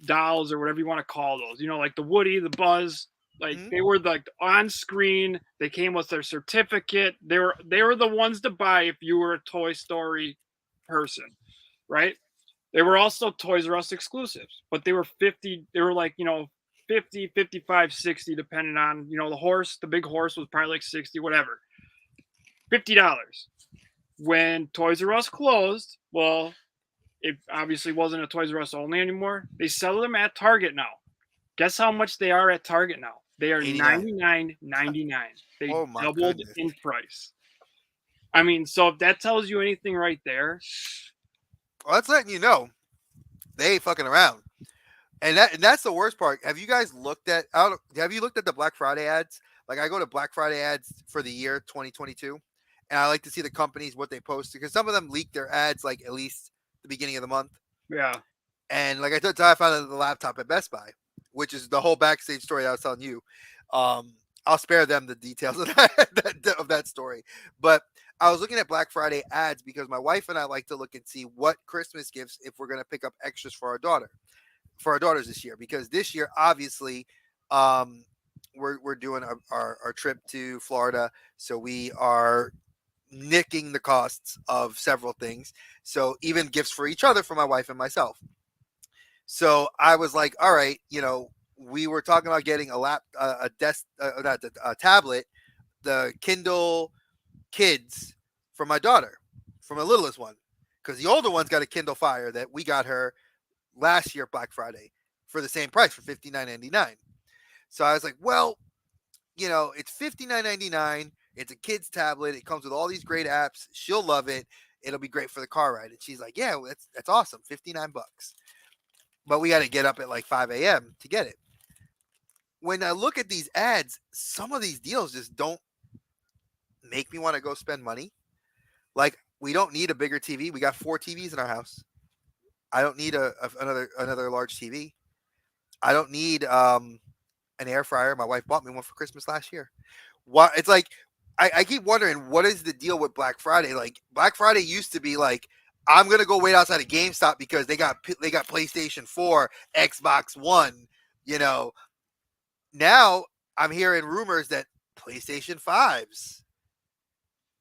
dolls or whatever you want to call those. You know, like the Woody, the Buzz. Like they were like on screen. They came with their certificate. They were the ones to buy if you were a Toy Story person, right? They were also Toys R Us exclusives, but they were 50. They were like, 50, 55, 60, depending on, the big horse was probably like 60, whatever. $50. When Toys R Us closed, well, it obviously wasn't a Toys R Us only anymore. They sell them at Target now. Guess how much they are at Target now? They are $99.99. They doubled in price. I mean, so if that tells you anything right there. Well, that's letting you know they ain't fucking around. And that's the worst part. Have you guys looked at the Black Friday ads? Like I go to Black Friday ads for the year 2022, and I like to see the companies what they post because some of them leak their ads like at least the beginning of the month. Yeah. And like I told you, I found the laptop at Best Buy. which is the whole backstage story I was telling you. Um, I'll spare them the details of that story. But I was looking at Black Friday ads because my wife and I like to look and see what Christmas gifts if we're going to pick up extras for our daughters this year. Because this year, obviously, um, we're doing our trip to Florida, so we are nicking the costs of several things. So even gifts for each other for my wife and myself. So I was like, all right, we were talking about getting a desk, not a tablet, the Kindle Kids for my daughter, for my littlest one, because the older one's got a Kindle Fire that we got her last year Black Friday for the same price for $59.99. So I was like, well, it's $59.99. It's a kid's tablet. It comes with all these great apps. She'll love it. It'll be great for the car ride. And she's like, yeah, well, that's awesome. $59. But we got to get up at like 5 a.m. to get it. When I look at these ads, some of these deals just don't make me want to go spend money. Like, we don't need a bigger TV. We got 4 TVs in our house. I don't need another large TV. I don't need an air fryer. My wife bought me one for Christmas last year. Why? It's like I keep wondering what is the deal with Black Friday. Like, Black Friday used to be like, I'm gonna go wait outside of GameStop because they got PlayStation 4, Xbox One. You know, now I'm hearing rumors that PlayStation 5s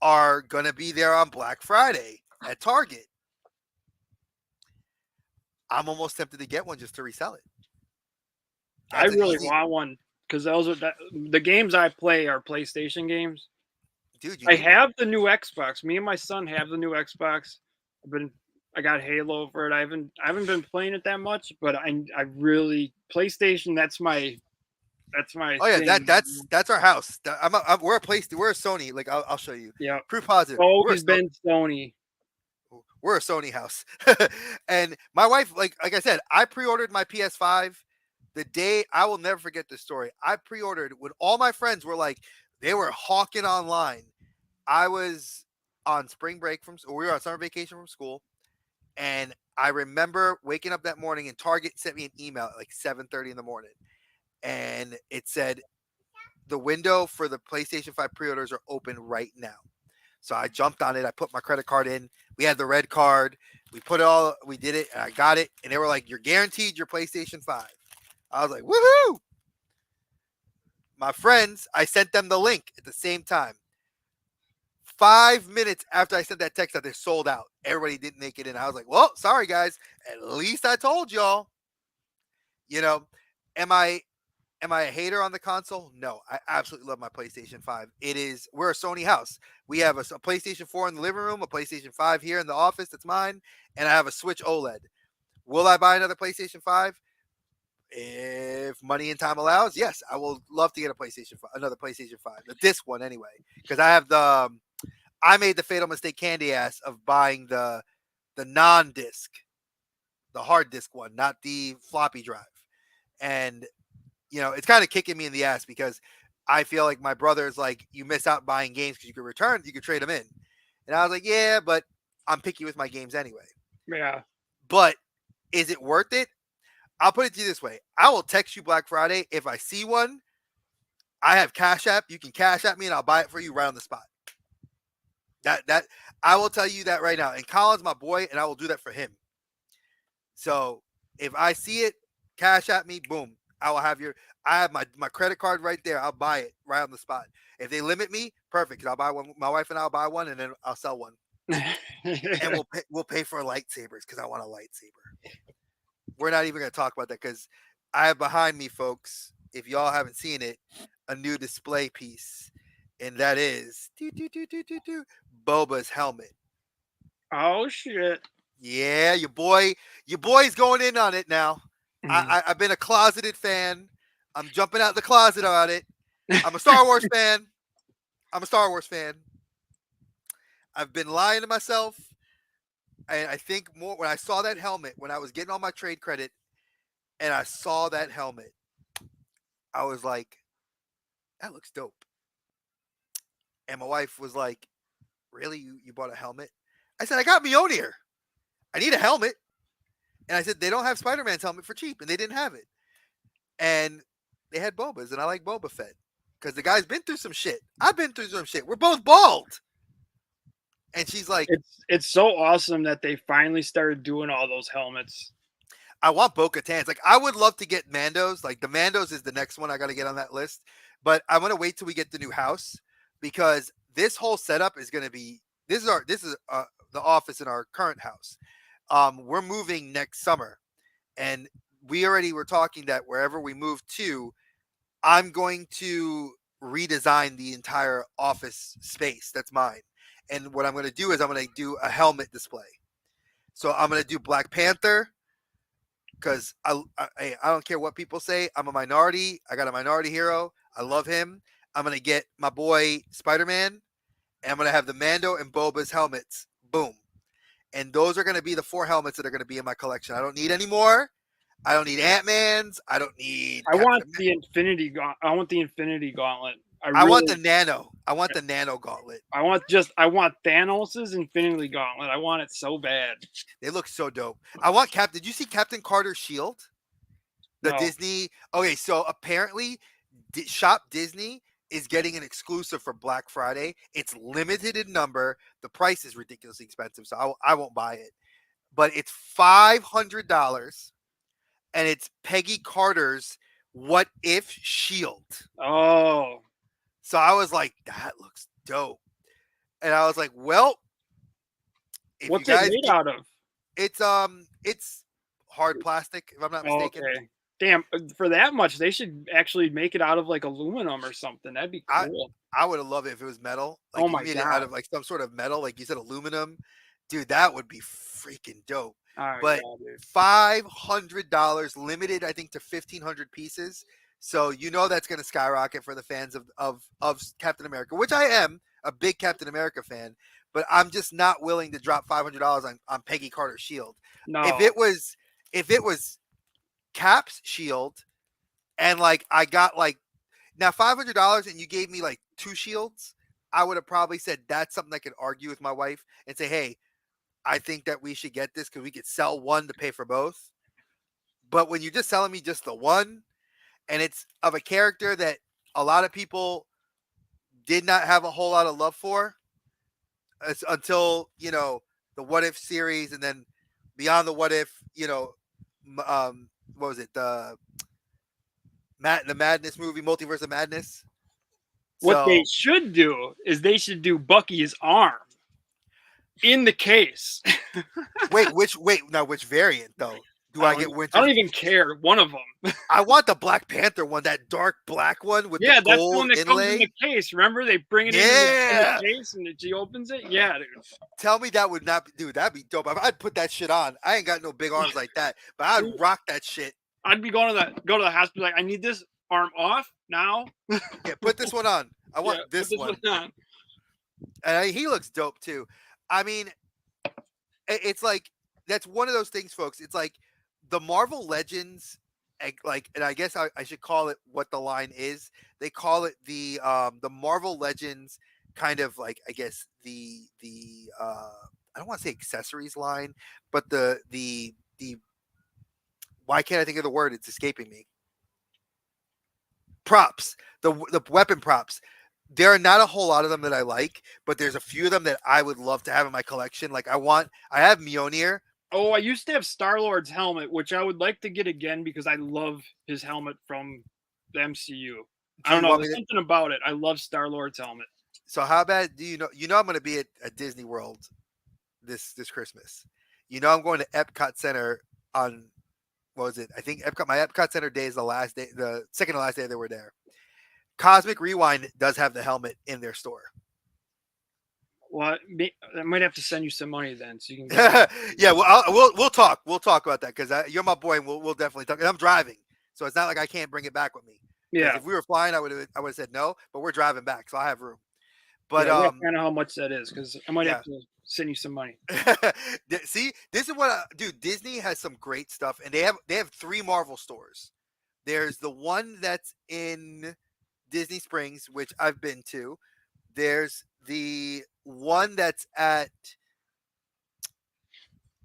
are gonna be there on Black Friday at Target. I'm almost tempted to get one just to resell it. I That's an really easy, want one because the games I play are PlayStation games. dude. You I need one. have the new Xbox. Me and my son have the new Xbox. I got Halo for it. I haven't been playing it that much, but I really PlayStation. That's my Oh yeah, thing. that's our house. We're a place. We're a Sony. Like, I'll show you. Yeah, Proof positive. always been Sony. We're a Sony house. And my wife, like I said, I pre-ordered my PS5 the day. I will never forget this story. I pre-ordered when all my friends were like, they were hawking online. I was on spring break or we were on summer vacation from school, and I remember waking up that morning and Target sent me an email at like 7:30 in the morning, and it said the window for the PlayStation 5 pre-orders are open right now. So I jumped on it. I put my credit card in. We had the red card. We did it, and I got it. And they were like, "You're guaranteed your PlayStation 5." I was like, "Woohoo!" My friends, I sent them the link at the same time. 5 minutes after I sent that text, that they're sold out. Everybody didn't make it in. I was like, "Well, sorry guys. At least I told y'all." You know, am I Am I a hater on the console? No, I absolutely love my PlayStation 5. We're a Sony house. We have a PlayStation 4 in the living room, a PlayStation 5 here in the office that's mine, and I have a Switch OLED. Will I buy another PlayStation 5? If money and time allows, yes, I will love to get another PlayStation 5. The disc one anyway, because I made the fatal mistake candy ass of buying the non-disc, the hard disk one, not the floppy drive. And it's kind of kicking me in the ass because I feel like my brother's like, you miss out buying games because you could trade them in. And I was like, yeah, but I'm picky with my games anyway. Yeah. But is it worth it? I'll put it to you this way. I will text you Black Friday. If I see one, I have Cash App. You can Cash App me and I'll buy it for you right on the spot. That I will tell you that right now. And Colin's my boy, and I will do that for him. So if I see it, Cash App me, boom. I have my credit card right there. I'll buy it right on the spot. If they limit me, perfect. Cause I'll buy one. My wife and I'll buy one, and then I'll sell one, and we'll pay for lightsabers because I want a lightsaber. We're not even gonna talk about that because I have behind me, folks. If y'all haven't seen it, a new display piece, and that is Boba's helmet. Oh shit. Yeah, your boy's going in on it now. I've been a closeted fan. I'm jumping out the closet about it. I'm a Star Wars fan. I'm a Star Wars fan. I've been lying to myself. And I think more when I saw that helmet, when I was getting all my trade credit and I saw that helmet, I was like, that looks dope. And my wife was like, really? You bought a helmet? I said, I got Mjolnir. I need a helmet. And I said, they don't have Spider-Man's helmet for cheap. And they didn't have it. and they had Bobas, and I like Boba Fett because the guy's been through some shit. I've been through some shit. We're both bald, and she's like, It's so awesome that they finally started doing all those helmets. I want Bo-Katan's. Like, I would love to get Mando's. Like, the Mando's is the next one I got to get on that list. But I'm gonna wait till we get the new house because this whole setup is gonna be. This is the office in our current house. We're moving next summer, and we already were talking that wherever we move to, I'm going to redesign the entire office space. That's mine. And what I'm going to do is I'm going to do a helmet display. So I'm going to do Black Panther because I don't care what people say. I'm a minority. I got a minority hero. I love him. I'm going to get my boy Spider Man, and I'm going to have the Mando and Boba's helmets. Boom. And those are going to be the 4 helmets that are going to be in my collection. I don't need any more. I don't need Ant Man's. I don't need I Captain want America. the Infinity Gauntlet. I want the Infinity Gauntlet. I want the Nano. I want the Nano Gauntlet. I want Thanos's Infinity Gauntlet. I want it so bad. They look so dope. I want Captain. Did you see Captain Carter's shield? The No. Disney. Okay, so apparently, Shop Disney is getting an exclusive for Black Friday. It's limited in number. The price is ridiculously expensive, so I won't buy it. But it's $500, and it's Peggy Carter's What If shield. Oh, So I was like, that looks dope. And I was like, well, if you what's it guys made get, out of? it's hard plastic, if I'm not Oh, mistaken. okay. Damn, for that much, they should actually make it out of like aluminum or something. That'd be I cool. I would have loved it if it was metal. Oh Like if you my made it out god. of like some sort of metal, like you said, aluminum. Dude, that would be freaking dope. Oh But yeah, dude. $500 limited, I think, to 1,500 pieces. So you know that's going to skyrocket for the fans of Captain America, which I am a big Captain America fan. But I'm just not willing to drop $500 on Peggy Carter's shield. If No. it was Cap's shield, and like I got like now $500 and you gave me like 2 shields, I would have probably said that's something I could argue with my wife and say, hey, I think that we should get this because we could sell one to pay for both. But when you're just selling me just the one, and it's of a character that a lot of people did not have a whole lot of love for until the What If series, and then beyond the What If, what was it, the Madness movie, Multiverse of Madness. What they So should do is they should do Bucky's arm in the case. which variant though? Do I get I Winter? don't even care. One of them. I want the Black Panther one, that dark black one with Yeah, the that's the gold one that comes in inlay. the case. Remember, they bring it in Yeah. the case and she opens it. Yeah, dude. Tell me that would not be, dude. That'd be dope. I'd put that shit on. I ain't got no big arms like that, but I'd rock that shit. I'd be going to the hospital like, I need this arm off now. Yeah, put this one on. I want Yeah, this put one. on. And he looks dope too. I mean, it's like that's one of those things, folks. It's like the Marvel Legends, and I guess I should call it what the line is. They call it the Marvel Legends kind of like, I guess, the I don't want to say accessories line, but the why can't I think of the word? It's escaping me. Props, the weapon props. There are not a whole lot of them that I like, but there's a few of them that I would love to have in my collection. Like I have Mjolnir. Oh, I used to have Star-Lord's helmet, which I would like to get again because I love his helmet from the MCU. I don't know. There's something about it. I love Star-Lord's helmet. So how bad do you know? You know I'm going to be at Disney World this Christmas. You know I'm going to Epcot Center on, what was it? I think my Epcot Center day is the last day, the second to last day that we're there. Cosmic Rewind does have the helmet in their store. Well, I might have to send you some money then, so you can. Yeah, well, we'll talk. We'll talk about that because you're my boy, and we'll definitely talk. And I'm driving, so it's not like I can't bring it back with me. Yeah. If we were flying, I would have said no, but we're driving back, so I have room. But yeah, I know how much that is because I might yeah. have to send you some money. See, this is what dude. Disney has some great stuff, and they have 3 Marvel stores. There's the one that's in Disney Springs, which I've been to. There's the one that's at,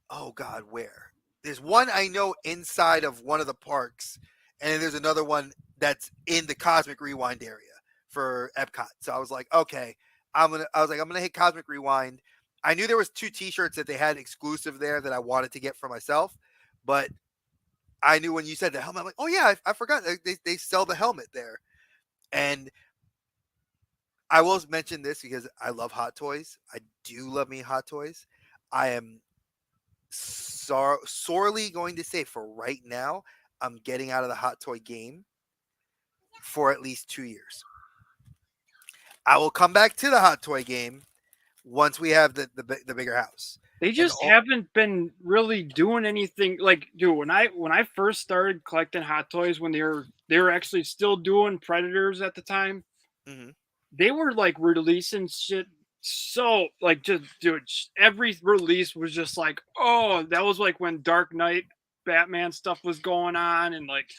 oh God, where? There's one I know inside of one of the parks, and then there's another one that's in the Cosmic Rewind area for Epcot. So I was like, okay, I'm gonna hit Cosmic Rewind. I knew there was two T-shirts that they had exclusive there that I wanted to get for myself, but I knew when you said the helmet, I'm like, oh yeah, I forgot they sell the helmet there. And I will mention this because I love Hot Toys. I do love me Hot Toys. I am sorely going to say for right now, I'm getting out of the Hot Toy game for at least 2 years. I will come back to the Hot Toy game once we have the bigger house. They And just haven't been really doing anything. Like, dude, when I first started collecting Hot Toys, when they were actually still doing Predators at the time, mhm. they were like releasing shit so like just dude, every release was just like, oh, that was like when Dark Knight Batman stuff was going on, and like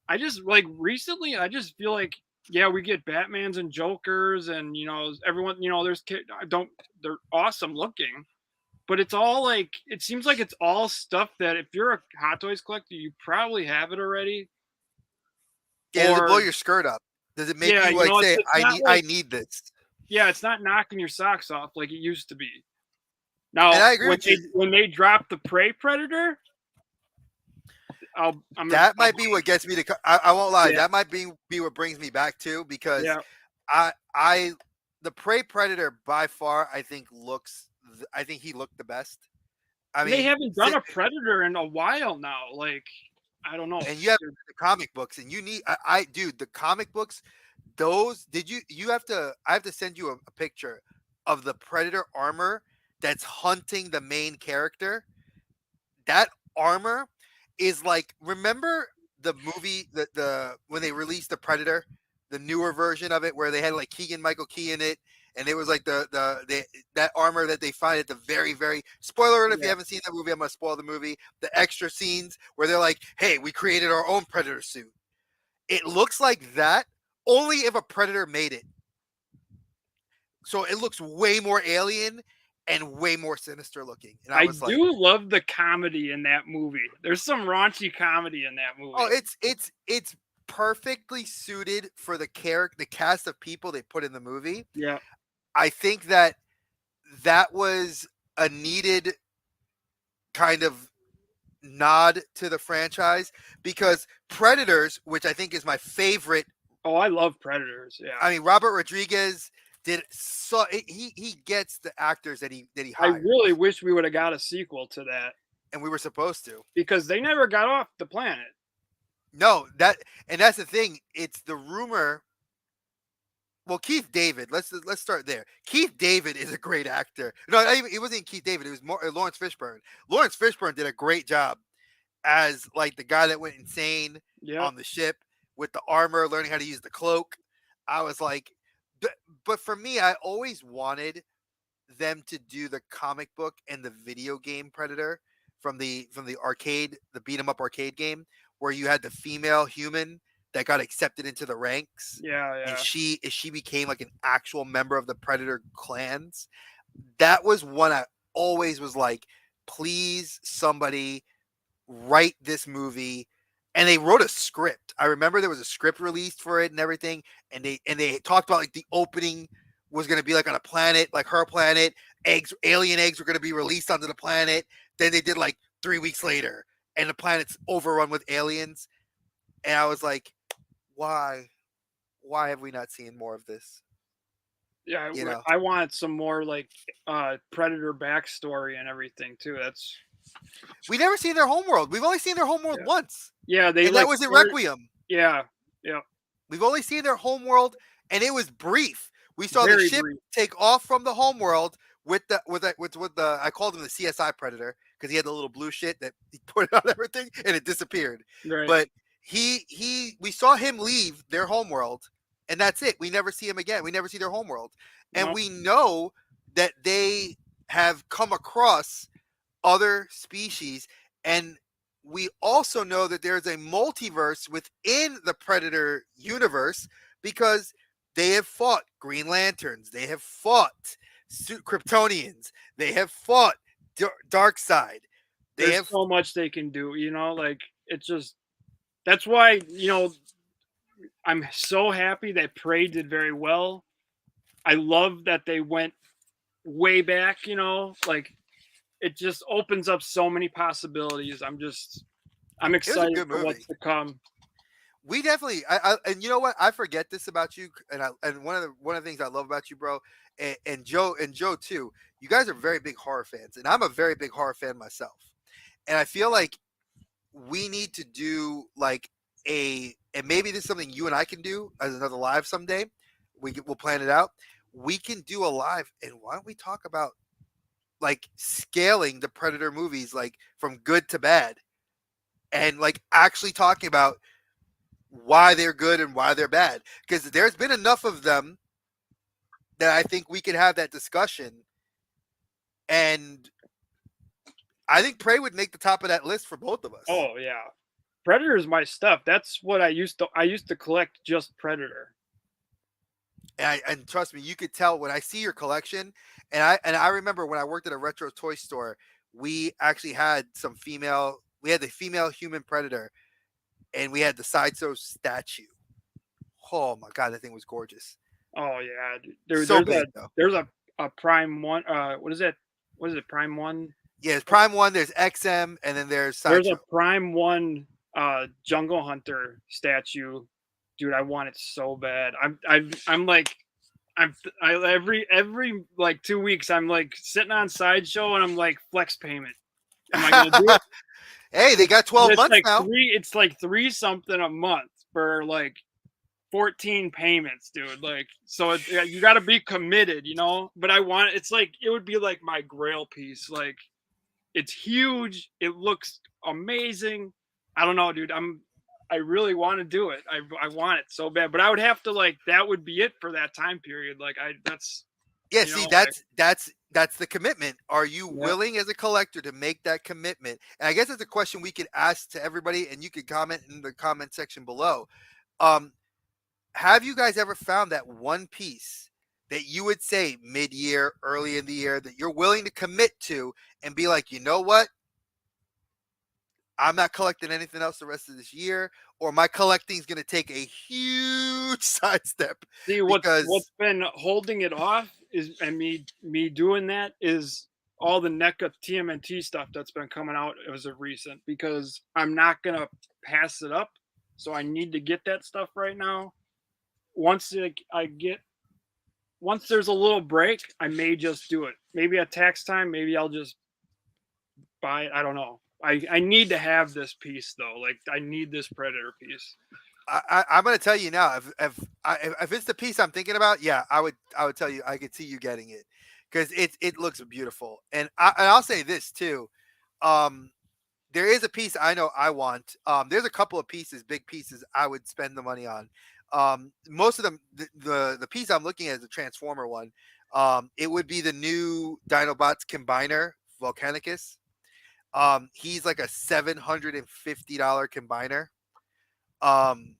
I just like recently I just feel like, yeah, we get Batmans and Jokers, and everyone, there's don't they're awesome looking, but it's all like it seems like it's all stuff that if you're a Hot Toys collector, you probably have it already. Yeah, does it blow Or your skirt up? Does it make yeah, you like say it's I not I like, need this? yeah, it's not knocking your socks off like it used to be. And Now, I agree when with you. they drop the Prey Predator, That I'll might be what gets me to. I won't lie. yeah, That might be what brings me back to because yeah. I the Prey Predator by far I think looks. I think he looked the best. I And they mean, haven't done a Predator in a while now. Like, I don't know. and you have the comic books, and you need. Dude, the comic books. Those you have to. I have to send you a picture of the Predator armor that's hunting the main character. That armor is like, remember the movie, the when they released the Predator, the newer version of it where they had like Keegan Michael Key in it, and it was like the that armor that they find at the very spoiler alert if you Yeah, haven't seen that movie, I'm gonna spoil the movie. The extra scenes where they're like, hey, we created our own Predator suit. It looks like that only if a Predator made it. So it looks way more alien and way more sinister looking. And I I was like, do love the comedy in that movie. There's some raunchy comedy in that oh, movie. it's perfectly suited for the cast of people they put in the movie. Yeah, I think that that was a needed kind of nod to the franchise because Predators, which I think is my favorite. oh, I love Predators. Yeah, I mean, Robert Rodriguez did so he gets the actors that he I really hires, wish we would have got a sequel to that and we were supposed to. because they never got off the planet. No, that's the thing. It's the rumor. Well, Keith David. Let's start there. Keith David is a great actor. No, it wasn't Keith David. It was more Lawrence Fishburne. Lawrence Fishburne did a great job as like the guy that went insane Yep. on the ship with the armor, learning how to use the cloak. I was like, but for me, I always wanted them to do the comic book and the video game Predator from the arcade, the beat 'em up arcade game, where you had the female human that got accepted into the ranks, Yeah, and yeah. she became like an actual member of the Predator clans. That was one I always was like, please somebody write this movie. And they wrote a script. I remember there was a script released for it and everything, and they talked about like the opening was going to be like on a planet, like her planet. Alien eggs were going to be released onto the planet. Then they did like 3 weeks later, and the planet's overrun with aliens. And I was like, why? Why have we not seen more of this? Yeah, You know, I wanted some more like Predator backstory and everything too. That's we never seen their homeworld. We've only seen their homeworld yeah. once, Yeah, they and that like was in started, Requiem. yeah, yeah, We've only seen their homeworld, and it was brief. We saw the very ship brief. take off from the homeworld with the I called him the CSI Predator because he had the little blue shit that he put on everything and it disappeared. Right. But we saw him leave their homeworld, and that's it. We never see him again. We never see their homeworld, and No. we know that they have come across other species, and we also know that there's a multiverse within the Predator universe because they have fought Green Lanterns, they have fought Kryptonians, they have fought Dark Side, they There's have so much they can do, like it's just That's why, I'm so happy that Prey did very well. I love that they went way back, like it just opens up so many possibilities. I'm It was a excited good for what's movie. to come. We definitely, I and you know what? I forget this about you, and one of the things I love about you, bro, and Joe too. You guys are very big horror fans, and I'm a very big horror fan myself. And I feel like we need to do like and maybe this is something you and I can do as another live someday. We'll plan it out. We can do a live, and why don't we talk about like scaling the Predator movies, like from good to bad, and like actually talking about why they're good and why they're bad, because there's been enough of them that I think we could have that discussion. And I think Prey would make the top of that list for both of us. Oh yeah. Predator is my stuff. That's what I used to collect, just Predator. And trust me, you could tell when I see your collection. And I remember when I worked at a retro toy store, we actually had some female. We had the female human predator, and we had the sideshow statue. Oh my god, that thing was gorgeous. Oh yeah. There, So there's a big though. there's a Prime One. What is it? What is it? Prime One. Yeah, there's Prime One, there's XM, and then there's There's a Sideshow. Prime One Jungle Hunter statue. Dude, I want it so bad. I'm like every like 2 weeks I'm like sitting on Sideshow and I'm like, flex payment. Am I gonna do it? Hey, they got 12 It's months like now. three. It's like three something a month for like 14 payments, dude. Like, so you got to be committed, But I want. It's like it would be like my Grail piece. Like, it's huge. It looks amazing. I don't know, dude. I really want to do it. I want it so bad, but I would have to like that would be it for that time period. Like that's Yeah, you see, know that's the commitment. Are you yeah. willing as a collector to make that commitment? And I guess that's a question we could ask to everybody, and you could comment in the comment section below. Um, have you guys ever found that one piece that you would say mid-year, early in the year, that you're willing to commit to and be like, you know what? I'm not collecting anything else the rest of this year, or my collecting is going to take a huge sidestep See, what's because been holding it off is, and me doing that is all the NECA TMNT stuff that's been coming out as of recent, because I'm not gonna pass it up. So I need to get that stuff right now. Once I get once there's a little break, I may just do it. Maybe at tax time, maybe I'll just buy it. I don't know. I need to have this piece though. Like I need this Predator piece. I'm going to tell you now. If it's the piece I'm thinking about, yeah, I would tell you I could see you getting it because it looks beautiful. And I'll say this too. Um, there is a piece I know I want. There's a couple of pieces, big pieces I would spend the money on. Most of them, the piece I'm looking at is the Transformer one. It would be the new Dinobots combiner Volcanicus. He's like a $750 combiner. Um,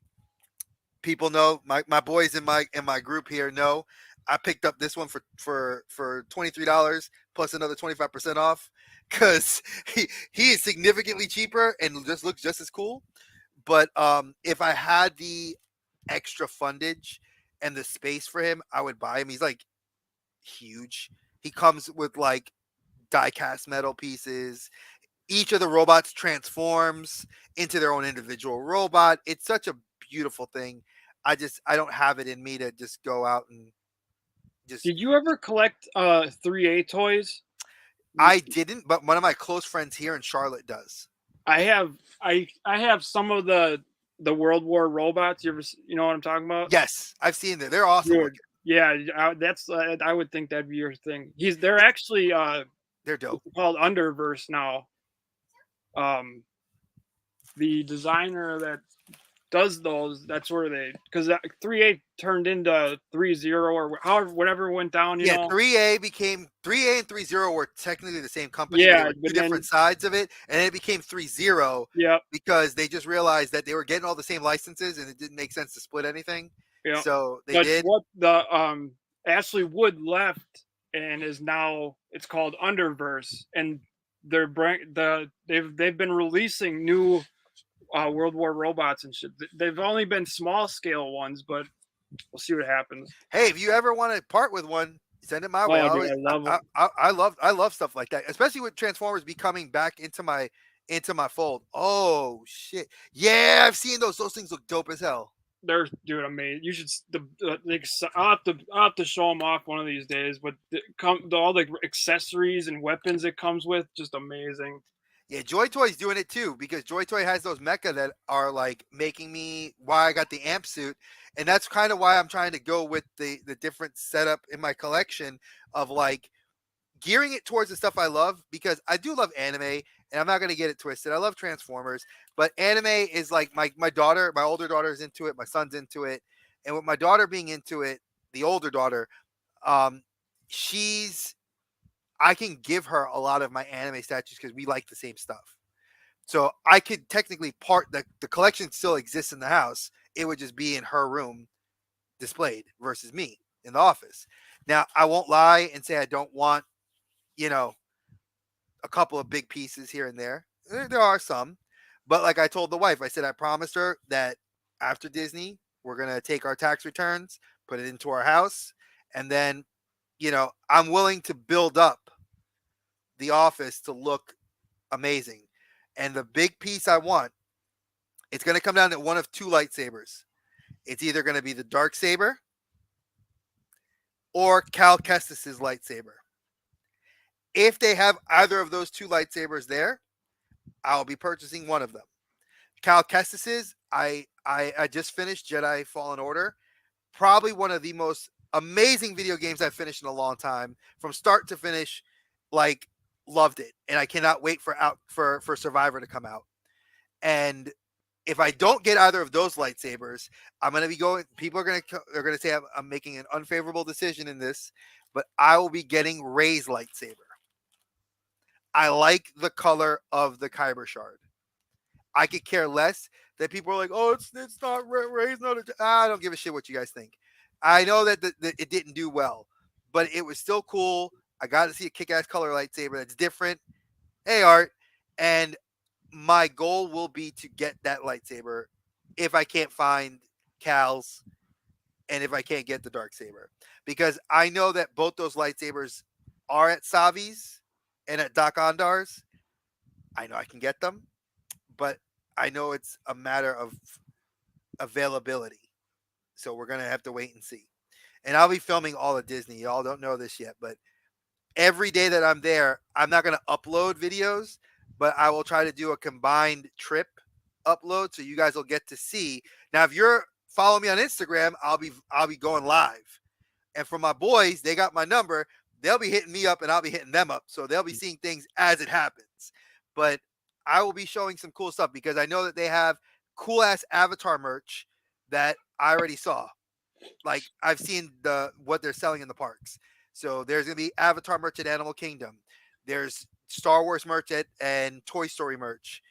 People know my boys in my group here know I picked up this one for $23 plus another 25% off because he is significantly cheaper and just looks just as cool. But if I had the extra fundage and the space for him, I would buy him. He's like huge. He comes with like die cast metal pieces. Each of the robots transforms into their own individual robot. It's such a beautiful thing. I don't have it in me to just go out and just. Did you ever collect 3A toys? I didn't, but one of my close friends here in Charlotte does. I have I have some of the World War robots. You know what I'm talking about? Yes, I've seen them. They're awesome Dude, looking. yeah, that's I would think that'd be your thing. They're actually They're dope. called Underverse now. Um, the designer that does those, that's where they, because 3A turned into 3.0 or however whatever went down. Yeah, 3A became 3A and 3.0 were technically the same company, but they Yeah, were two but different then sides of it, and it became 3.0 yeah, because they just realized that they were getting all the same licenses and it didn't make sense to split anything. yeah. So they But did. what the Ashley Wood left and is now, it's called Underverse, and they've been releasing new World War robots and shit. They've only been small scale ones, but we'll see what happens. Hey, if you ever want to part with one, send it my way. Oh, dude, I love them. I love stuff like that, especially with Transformers becoming back into my fold. Oh shit, yeah, I've seen those. Those things look dope as hell. They're dude amazing. You should I'll have to show them off one of these days. But all the accessories and weapons it comes with, just amazing. Yeah, Joy Toy's doing it too because Joy Toy has those mecha that are like making me why I got the amp suit, and that's kind of why I'm trying to go with the different setup in my collection of like gearing it towards the stuff I love because I do love anime and I'm not going to get it twisted. I love Transformers, but anime is like my daughter, my older daughter is into it, my son's into it, and with my daughter being into it, the older daughter, um, she's I can give her a lot of my anime statues because we like the same stuff. So I could technically part the collection still exists in the house. It would just be in her room displayed versus me in the office. Now I won't lie and say I don't want, you know, a couple of big pieces here and there. There are some, but like I told the wife, I said I promised her that after Disney, we're gonna take our tax returns, put it into our house, and then, I'm willing to build up the office to look amazing. And the big piece I want, it's gonna come down to one of two lightsabers. It's either gonna be the dark saber or Cal Kestis's lightsaber. If they have either of those two lightsabers there, I'll be purchasing one of them. Cal Kestis's, I just finished Jedi Fallen Order. Probably one of the most amazing video games I've finished in a long time. From start to finish, like loved it. And I cannot wait for Survivor to come out. And if I don't get either of those lightsabers, I'm gonna be going. People are gonna say I'm making an unfavorable decision in this, but I will be getting Rey's lightsaber. I like the color of the Kyber shard. I could care less that people are like, oh, it's not Rey's not. I don't give a shit what you guys think. I know that it didn't do well, but it was still cool. I got to see a kick-ass color lightsaber that's different. Hey, Art, and my goal will be to get that lightsaber if I can't find Cal's and if I can't get the dark saber, because I know that both those lightsabers are at Savi's and at Doc Ondar's. I know I can get them, but I know it's a matter of availability. So we're gonna have to wait and see. And I'll be filming all of Disney. Y'all don't know this yet, but every day that I'm there, I'm not gonna upload videos, but I will try to do a combined trip upload so you guys will get to see. Now, if you're following me on Instagram, I'll be going live. And for my boys, they got my number. They'll be hitting me up and I'll be hitting them up. So they'll be seeing things as it happens. But I will be showing some cool stuff because I know that they have cool ass Avatar merch that I already saw. Like I've seen what they're selling in the parks. So there's gonna be Avatar merch at Animal Kingdom. There's Star Wars merch and Toy Story merch,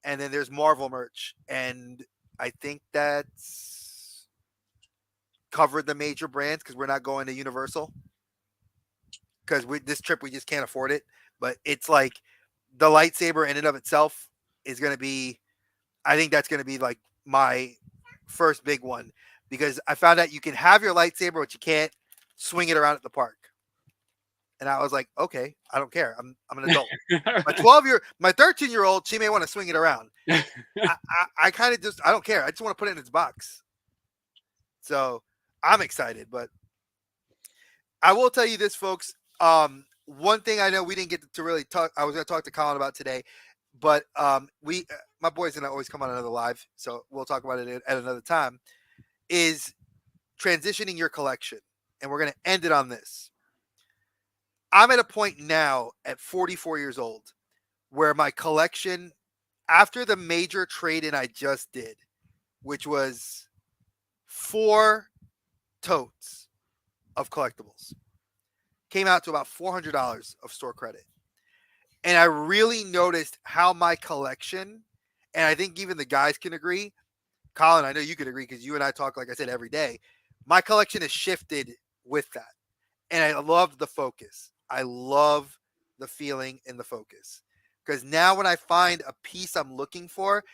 and then there's Marvel merch. And I think that's covered the major brands because we're not going to Universal because this trip we just can't afford it. But it's like the lightsaber in and of itself is going to be, I think that's going to be like my first big one because I found out you can have your lightsaber, but you can't swing it around at the park. And I was like, okay, I don't care. I'm an adult. My 13-year-old, she may want to swing it around. I kind of I don't care. I just want to put it in its box. So I'm excited, but I will tell you this, folks. One thing I know we didn't get to really talk. I was going to talk to Colin about today, but my boy's going to always come on another live, so we'll talk about it at another time. Is transitioning your collection, and we're going to end it on this. I'm at a point now at 44 years old where my collection, after the major trade-in I just did, which was 4 totes of collectibles, came out to about $400 of store credit. And I really noticed how my collection, and I think even the guys can agree, Colin, I know you could agree because you and I talk, like I said, every day. My collection has shifted with that. And I love the focus. I love the feeling and the focus. Because now when I find a piece I'm looking for,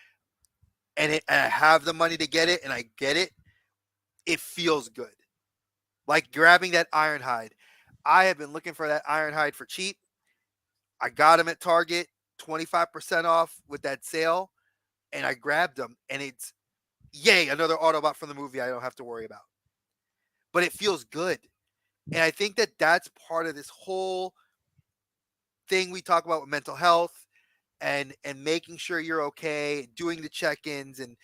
and I have the money to get it and I get it, it feels good. Like grabbing that Ironhide. I have been looking for that Ironhide for cheap. I got them at Target, 25% off with that sale, and I grabbed them, and it's yay, another Autobot from the movie I don't have to worry about. But it feels good. And I think that that's part of this whole thing we talk about with mental health and making sure you're okay, doing the check-ins, and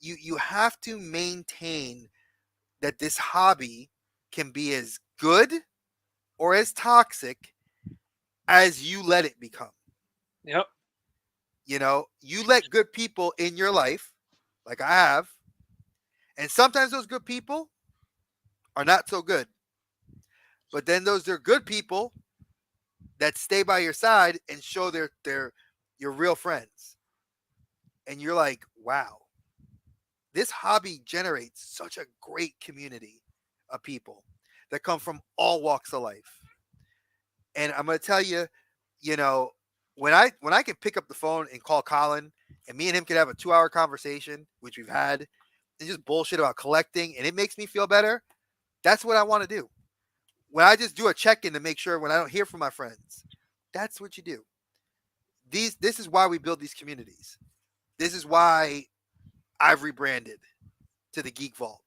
you have to maintain that this hobby can be as good or as toxic as you let it become. Yep. You know, you let good people in your life, like I have, and sometimes those good people are not so good. But then those are good people that stay by your side and show their your real friends. And you're like, wow, this hobby generates such a great community of people that come from all walks of life. And I'm gonna tell you, you know, when I can pick up the phone and call Colin and me and him could have a 2 hour conversation, which we've had, and just bullshit about collecting, and it makes me feel better. That's what I want to do. When I just do a check in to make sure when I don't hear from my friends, that's what you do. This is why we build these communities. This is why I've rebranded to the Geek Vault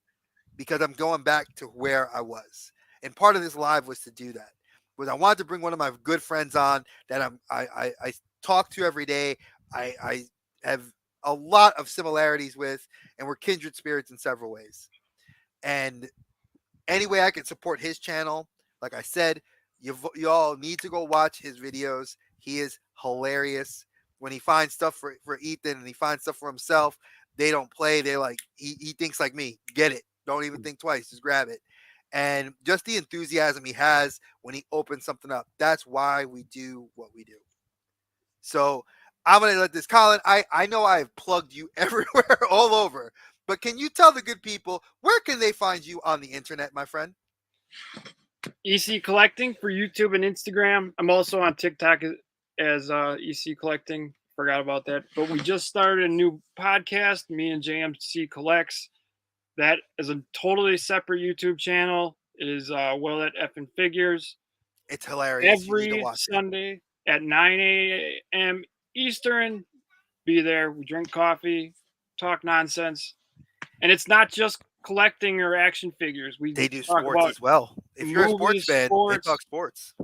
because I'm going back to where I was. And part of this live was to do that. Was I wanted to bring one of my good friends on that I talk to every day. I have a lot of similarities with, and we're kindred spirits in several ways. And any way I can support his channel, like I said, you all need to go watch his videos. He is hilarious. When he finds stuff for Ethan and he finds stuff for himself, they don't play. They're like, he thinks like me. Get it. Don't even think twice. Just grab it. And just the enthusiasm he has when he opens something up. That's why we do what we do. So I'm going to let this, Colin, I know I've plugged you everywhere, all over, but can you tell the good people, where can they find you on the internet, my friend? EC Collecting for YouTube and Instagram. I'm also on TikTok as EC Collecting. Forgot about that. But we just started a new podcast, me and JMC Collects. That is a totally separate YouTube channel. It is Well at Effin' Figures. It's hilarious. You need to Every watch it. Sunday at 9 a.m. Eastern. Be there. We drink coffee, talk nonsense. And it's not just collecting or action figures. We They do talk sports about as well. If you're a sports movies, fan, they sports. talk sports.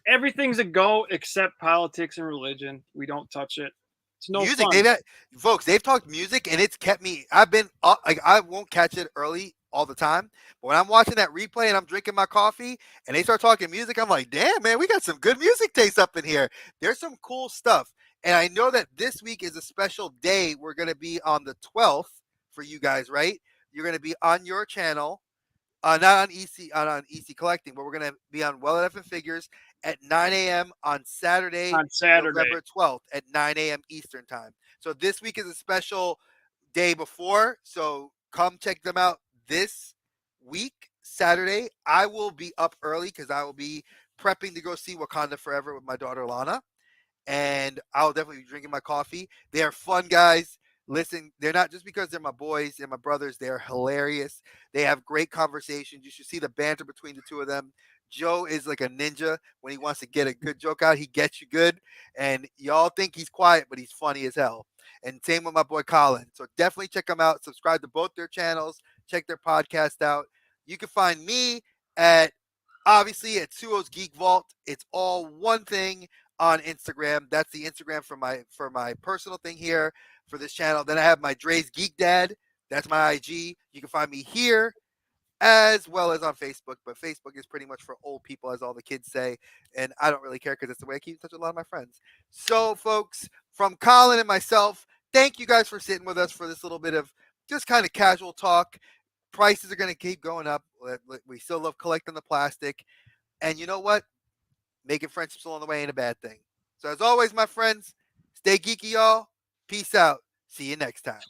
Everything's a go except politics and religion. We don't touch it. It's no Music, fun. folks, they've talked music and it's kept me. I've been like I won't catch it early all the time, but when I'm watching that replay and I'm drinking my coffee and they start talking music, I'm like, damn man, we got some good music taste up in here. There's some cool stuff, and I know that this week is a special day. We're gonna be on the 12th for you guys, right? You're gonna be on your channel, not on on EC Collecting, but we're gonna be on Well Enough and Figures at 9 a.m. on Saturday, On Saturday. November 12th at 9 a.m. Eastern time. So this week is a special day before. So come check them out this week, Saturday. I will be up early because I will be prepping to go see Wakanda Forever with my daughter Lana, and I'll definitely be drinking my coffee. They are fun guys. Listen, they're not just because they're my boys and my brothers. They're hilarious. They have great conversations. You should see the banter between the two of them. Joe is like a ninja. When he wants to get a good joke out, he gets you good. And y'all think he's quiet, but he's funny as hell. And same with my boy Colin. So definitely check them out. Subscribe to both their channels. Check their podcast out. You can find me at obviously at Suou's Geek Vault. It's all one thing on Instagram. That's the Instagram for my personal thing here for this channel. Then I have my Dre's Geek Dad. That's my IG. You can find me here as well as on Facebook. But Facebook is pretty much for old people, as all the kids say. And I don't really care because it's the way I keep in touch with a lot of my friends. So, folks, from Colin and myself, thank you guys for sitting with us for this little bit of just kind of casual talk. Prices are going to keep going up. We still love collecting the plastic. And you know what? Making friendships along the way ain't a bad thing. So as always, my friends, stay geeky, y'all. Peace out. See you next time.